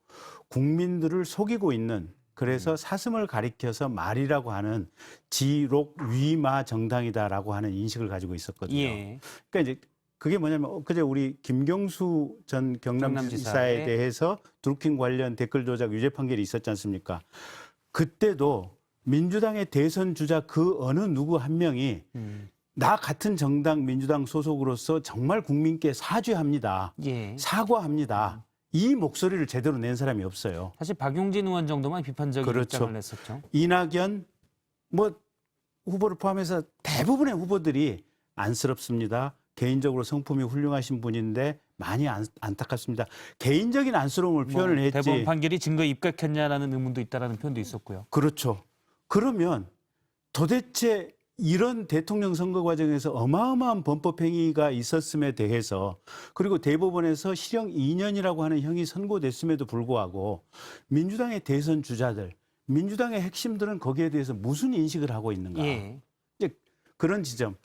국민들을 속이고 있는 그래서 사슴을 가리켜서 말이라고 하는 지록 위마 정당이다라고 하는 인식을 가지고 있었거든요. 그러니까 이제 그게 뭐냐면 그제 우리 김경수 전 경남지사에 대해서 드루킹 관련 댓글 조작 유죄 판결이 있었지 않습니까? 그때도 민주당의 대선 주자 그 어느 누구 한 명이 나 같은 정당 민주당 소속으로서 정말 국민께 사죄합니다. 사과합니다. 이 목소리를 제대로 낸 사람이 없어요. 사실 박용진 의원 정도만 비판적인 입장을 냈었죠. 이낙연 뭐 후보를 포함해서 대부분의 후보들이 안쓰럽습니다. 개인적으로 성품이 훌륭하신 분인데 많이 안타깝습니다. 개인적인 안쓰러움을 표현을 했지. 대법원 판결이 증거에 입각했냐라는 의문도 있다라는 표현도 있었고요. 그렇죠. 그러면 도대체 이런 대통령 선거 과정에서 어마어마한 범법 행위가 있었음에 대해서 그리고 대법원에서 실형 2년이라고 하는 형이 선고됐음에도 불구하고 민주당의 대선 주자들, 민주당의 핵심들은 거기에 대해서 무슨 인식을 하고 있는가. 이제 그런 지점.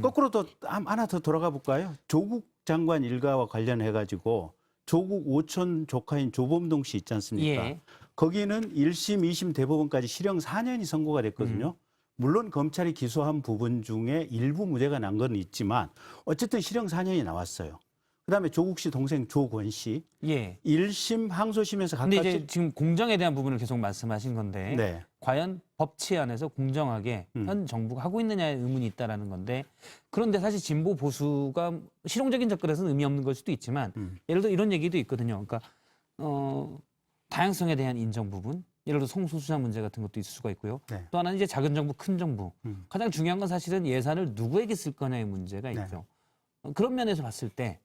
거꾸로 또 하나 더 돌아가 볼까요? 조국 장관 일가와 관련해 가지고 조국 오촌 조카인 조범동 씨 있지 않습니까? 거기는 1심, 2심 대법원까지 실형 4년이 선고가 됐거든요. 물론 검찰이 기소한 부분 중에 일부 무죄가 난 건 있지만 어쨌든 실형 4년이 나왔어요. 그다음에 조국 씨 동생 조권 씨, 예. 1심 항소심에서 근데 각각 이제 지금 공정에 대한 부분을 계속 말씀하신 건데 네. 과연 법치 안에서 공정하게 현 정부가 하고 있느냐에 의문이 있다라는 건데 그런데 사실 진보 보수가 실용적인 접근에서는 의미 없는 걸 수도 있지만 예를 들어 이런 얘기도 있거든요. 그러니까 다양성에 대한 인정 부분, 예를 들어 성소수자 문제 같은 것도 있을 수가 있고요. 네. 또 하나는 이제 작은 정부, 큰 정부. 가장 중요한 건 사실은 예산을 누구에게 쓸 거냐의 문제가 네. 있죠. 그런 면에서 봤을 때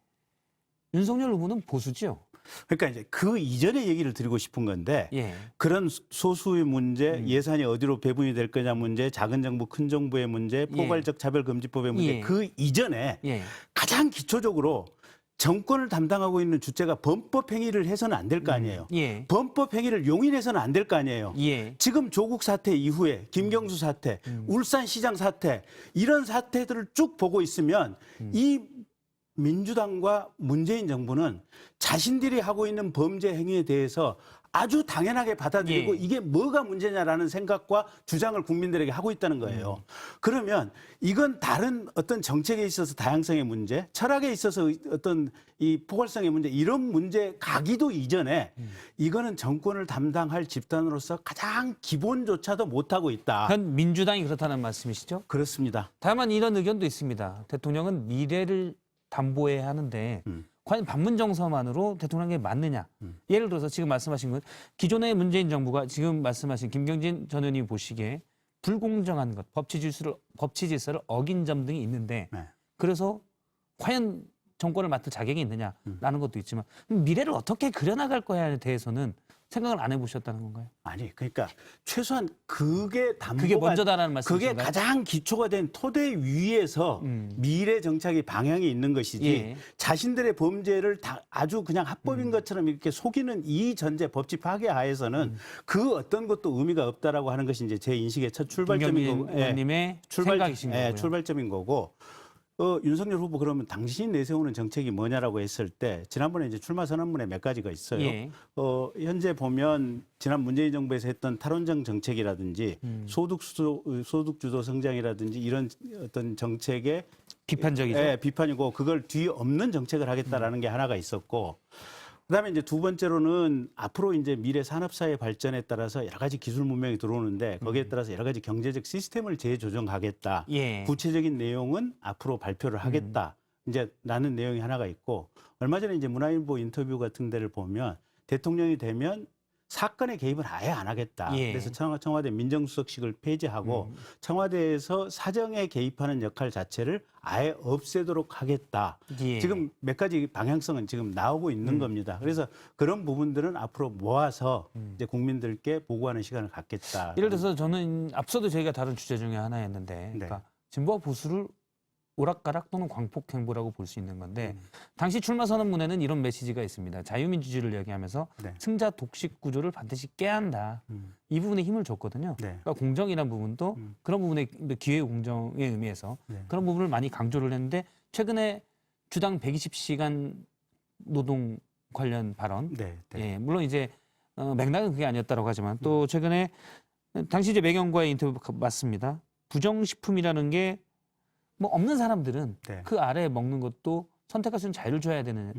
윤석열 후보는 보수죠. 그러니까 이제 그 이전의 얘기를 드리고 싶은 건데 예. 그런 소수의 문제, 예산이 어디로 배분이 될 거냐 문제, 작은 정부, 큰 정부의 문제, 포괄적 차별금지법의 문제 예. 그 이전에 예. 가장 기초적으로 정권을 담당하고 있는 주체가 범법 행위를 해서는 안 될 거 아니에요. 예. 범법 행위를 용인해서는 안 될 거 아니에요. 예. 지금 조국 사태 이후에 김경수 사태, 울산시장 사태 이런 사태들을 쭉 보고 있으면 이 민주당과 문재인 정부는 자신들이 하고 있는 범죄 행위에 대해서 아주 당연하게 받아들이고 예. 이게 뭐가 문제냐라는 생각과 주장을 국민들에게 하고 있다는 거예요. 그러면 이건 다른 어떤 정책에 있어서 다양성의 문제, 철학에 있어서 어떤 이 포괄성의 문제 이런 문제 가기도 이전에 이거는 정권을 담당할 집단으로서 가장 기본조차도 못하고 있다. 현 민주당이 그렇다는 말씀이시죠? 그렇습니다. 다만 이런 의견도 있습니다. 대통령은 미래를 담보해야 하는데 과연 반문 정서만으로 대통령에게 맞느냐? 예를 들어서 지금 말씀하신 건 기존의 문재인 정부가 지금 말씀하신 김경진 전 의원이 보시기에 불공정한 것, 법치 질서를 어긴 점 등이 있는데 네. 그래서 과연 정권을 맡을 자격이 있느냐라는 것도 있지만 미래를 어떻게 그려나갈 거야에 대해서는 생각을 안 해보셨다는 건가요? 아니, 그러니까 최소한 그게 담보가 그게 먼저다라는 말씀이신가요? 그게 가장 기초가 된 토대 위에서 미래 정착의 방향이 있는 것이지 예. 자신들의 범죄를 다 아주 그냥 합법인 것처럼 이렇게 속이는 이 전제 법치 파괴 하에서는 그 어떤 것도 의미가 없다라고 하는 것이 이제 제 인식의 첫 출발점인 거고, 의원님의 생각이신 거고요. 출발점인 거고. 윤석열 후보 그러면 당신이 내세우는 정책이 뭐냐라고 했을 때 지난번에 이제 출마 선언문에 몇 가지가 있어요. 예. 현재 보면 지난 문재인 정부에서 했던 탈원전 정책이라든지 소득 주도 성장이라든지 이런 어떤 정책에 비판적이죠. 예, 비판이고 그걸 뒤엎는 정책을 하겠다라는 게 하나가 있었고 그다음에 이제 두 번째로는 앞으로 이제 미래 산업사회 발전에 따라서 여러 가지 기술 문명이 들어오는데 거기에 따라서 여러 가지 경제적 시스템을 재조정하겠다. 예. 구체적인 내용은 앞으로 발표를 하겠다. 이제 라는 내용이 하나가 있고 얼마 전에 이제 문화일보 인터뷰 같은 데를 보면 대통령이 되면 사건에 개입을 아예 안 하겠다. 예. 그래서 청와대 민정수석직을 폐지하고 청와대에서 사정에 개입하는 역할 자체를 아예 없애도록 하겠다. 예. 지금 몇 가지 방향성은 지금 나오고 있는 겁니다. 그래서 그런 부분들은 앞으로 모아서 이제 국민들께 보고하는 시간을 갖겠다. 예를 들어서 저는 앞서도 저희가 다룬 주제 중에 하나였는데 그러니까 진보와 보수를 오락가락 또는 광폭행보라고 볼 수 있는 건데 당시 출마 선언문에는 이런 메시지가 있습니다. 자유민주주의를 얘기하면서 승자 독식 구조를 반드시 깨야 한다. 이 부분에 힘을 줬거든요. 그러니까 공정이라는 부분도 그런 부분의 기회 공정의 의미에서 그런 부분을 많이 강조를 했는데 최근에 주당 120시간 노동 관련 발언, 예, 물론 이제 맥락은 그게 아니었다고 하지만 또 최근에 당시 이제 매경과의 인터뷰 맞습니다. 부정식품이라는 게 뭐 없는 사람들은 그 아래에 먹는 것도 선택할 수 있는 자유를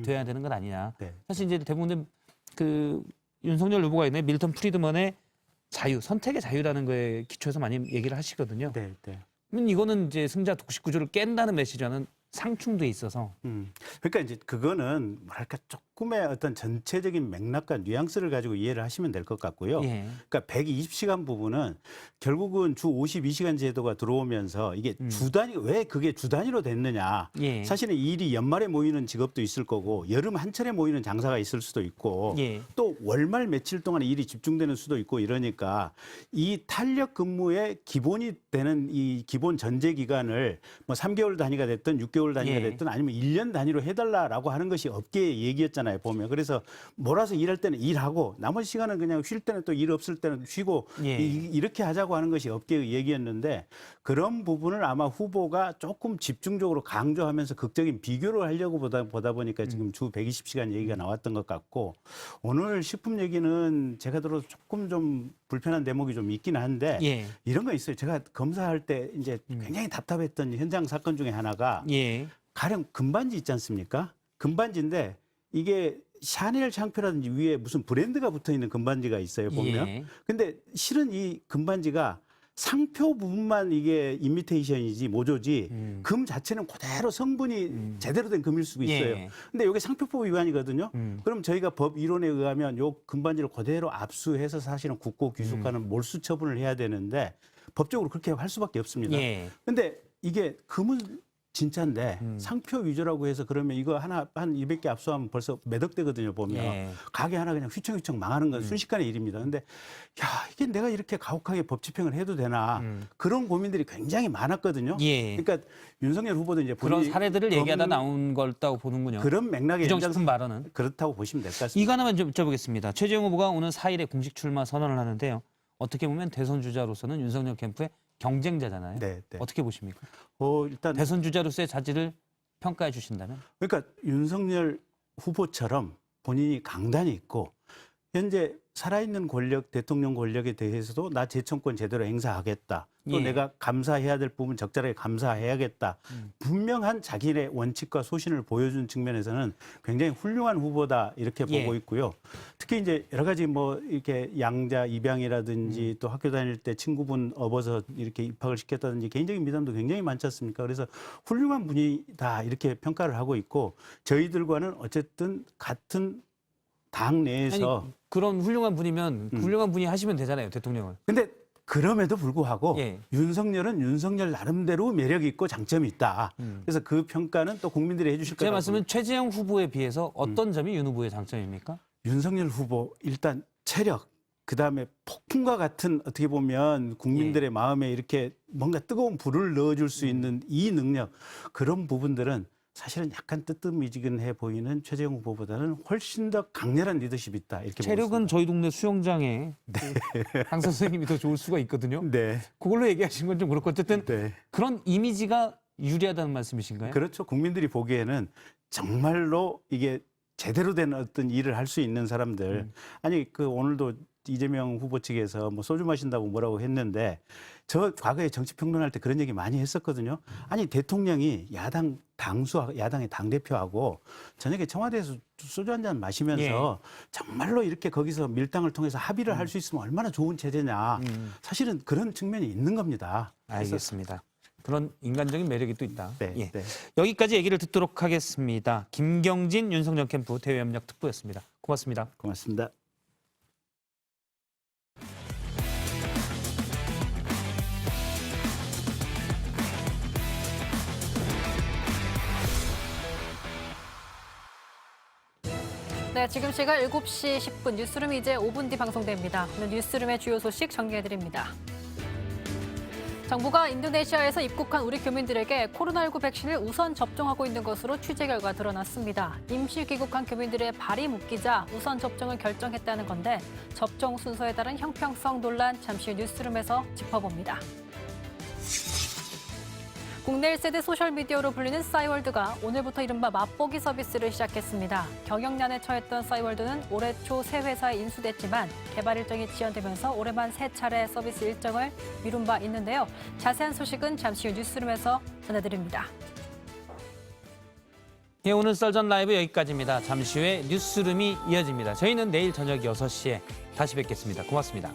돼야 되는 것 아니냐. 사실 이제 대부분 그 윤석열 후보가 있는 밀턴 프리드먼의 자유, 선택의 자유라는 거에 기초해서 많이 얘기를 하시거든요. 이거는 이제 승자 독식 구조를 깬다는 메시지와는 상충돼 있어서. 그러니까 이제 그거는 뭐랄까 조금의 어떤 전체적인 맥락과 뉘앙스를 가지고 이해를 하시면 될 것 같고요. 예. 그러니까 120시간 부분은 결국은 주 52시간 제도가 들어오면서 이게 왜 그게 주 단위로 됐느냐. 예. 사실은 이 일이 연말에 모이는 직업도 있을 거고 여름 한철에 모이는 장사가 있을 수도 있고 예. 또 월말 며칠 동안 일이 집중되는 수도 있고 이러니까 이 탄력 근무의 기본이 되는 이 기본 전제 기간을 뭐 3개월 단위가 됐든 6개월 단위가 예. 됐든 아니면 1년 단위로 해달라라고 하는 것이 업계의 얘기였잖아요, 보면. 그래서 몰아서 일할 때는 일하고 나머지 시간은 그냥 쉴 때는 또 일 없을 때는 쉬고 예. 이렇게 하자고 하는 것이 업계의 얘기였는데 그런 부분을 아마 후보가 조금 집중적으로 강조하면서 극적인 비교를 하려고 보다 보니까 지금 주 120시간 얘기가 나왔던 것 같고 오늘 식품 얘기는 제가 들어도 조금 좀 불편한 대목이 좀 있긴 한데 예. 이런 거 있어요. 제가 검사할 때 이제 굉장히 답답했던 현장 사건 중에 하나가 예. 가령 금반지 있지 않습니까? 금반지인데 이게 샤넬 샹표라든지 위에 무슨 브랜드가 붙어 있는 금반지가 있어요, 보면. 예. 근데 실은 이 금반지가 상표 부분만 이게 이미테이션이지 모조지 금 자체는 그대로 성분이 제대로 된 금일 수도 있어요. 예. 근데 이게 상표법 위반이거든요. 그럼 저희가 법 이론에 의하면 요 금반지를 그대로 압수해서 사실은 국고 귀속하는 몰수 처분을 해야 되는데 법적으로 그렇게 할 수밖에 없습니다. 예. 근데 이게 금은 진짜인데 상표 위조라고 해서 그러면 이거 하나 한 200개 압수하면 벌써 몇 억 되거든요, 보면. 예. 가게 하나 그냥 휘청휘청 망하는 건 순식간의 일입니다. 근데 야, 이게 내가 이렇게 가혹하게 법 집행을 해도 되나 그런 고민들이 굉장히 많았거든요. 예. 그러니까 윤석열 후보도 이제 그런 본인이 사례들을 얘기하다 나온 거였다고 보는군요. 그런 맥락의 부정식품 발언은. 그렇다고 보시면 될 것 같습니다. 이거 하나만 좀 여쭤보겠습니다. 최재형 후보가 오늘 4일에 공식 출마 선언을 하는데요. 어떻게 보면 대선 주자로서는 윤석열 캠프의 경쟁자잖아요. 네, 네. 어떻게 보십니까? 일단 대선 주자로서의 자질을 평가해 주신다면? 그러니까 윤석열 후보처럼 본인이 강단이 있고 현재 살아있는 권력, 대통령 권력에 대해서도 나 재청권 제대로 행사하겠다. 또 예. 내가 감사해야 될 부분 적절하게 감사해야겠다. 분명한 자기의 원칙과 소신을 보여준 측면에서는 굉장히 훌륭한 후보다 이렇게 예. 보고 있고요. 특히 이제 여러 가지 뭐 이렇게 양자 입양이라든지 또 학교 다닐 때 친구분 업어서 이렇게 입학을 시켰다든지 개인적인 미담도 굉장히 많지 않습니까? 그래서 훌륭한 분이다 이렇게 평가를 하고 있고 저희들과는 어쨌든 같은 당 내에서 아니, 그런 훌륭한 분이면 훌륭한 분이 하시면 되잖아요, 대통령을. 근데 그럼에도 불구하고 예. 윤석열은 윤석열 나름대로 매력이 있고 장점이 있다. 그래서 그 평가는 또 국민들이 해주실 제 거라고. 말씀은 최재형 후보에 비해서 어떤 점이 윤 후보의 장점입니까? 윤석열 후보 일단 체력, 그다음에 폭풍과 같은 어떻게 보면 국민들의 마음에 이렇게 뭔가 뜨거운 불을 넣어줄 수 있는 이 능력, 그런 부분들은 사실은 약간 뜨뜻미지근해 보이는 최재형 후보보다는 훨씬 더 강렬한 리더십이 있다. 이렇게 체력은 저희 동네 수영장에 강사 선생님이 더 좋을 수가 있거든요. 네. 그걸로 얘기하신 건 좀 그렇고 어쨌든 네. 그런 이미지가 유리하다는 말씀이신가요? 그렇죠. 국민들이 보기에는 정말로 이게 제대로 된 어떤 일을 할 수 있는 사람들. 아니 그 오늘도 이재명 후보 측에서 뭐 소주 마신다고 뭐라고 했는데 저 과거에 정치 평론할 때 그런 얘기 많이 했었거든요. 아니 대통령이 야당 당수 야당의 당 대표하고 저녁에 청와대에서 소주 한 잔 마시면서 정말로 이렇게 거기서 밀당을 통해서 합의를 할 수 있으면 얼마나 좋은 체제냐. 사실은 그런 측면이 있는 겁니다. 알겠습니다. 그런 인간적인 매력이 또 있다. 네, 예. 네. 여기까지 얘기를 듣도록 하겠습니다. 김경진 윤석열 캠프 대외협력 특보였습니다. 고맙습니다. 고맙습니다. 네, 지금 시각 7시 10분 뉴스룸이 이제 5분 뒤 방송됩니다. 오늘 뉴스룸의 주요 소식 정리해드립니다. 정부가 인도네시아에서 입국한 우리 교민들에게 코로나19 백신을 우선 접종하고 있는 것으로 취재 결과 드러났습니다. 임시 귀국한 교민들의 발이 묶이자 우선 접종을 결정했다는 건데 접종 순서에 따른 형평성 논란 잠시 후 뉴스룸에서 짚어봅니다. 국내 1세대 소셜미디어로 불리는 싸이월드가 오늘부터 이른바 맛보기 서비스를 시작했습니다. 경영난에 처했던 싸이월드는 올해 초 새 회사에 인수됐지만 개발 일정이 지연되면서 올해만 3차례 서비스 일정을 미룬 바 있는데요. 자세한 소식은 잠시 후 뉴스룸에서 전해드립니다. 예, 오늘 썰전 라이브 여기까지입니다. 잠시 후에 뉴스룸이 이어집니다. 저희는 내일 저녁 6시에 다시 뵙겠습니다. 고맙습니다.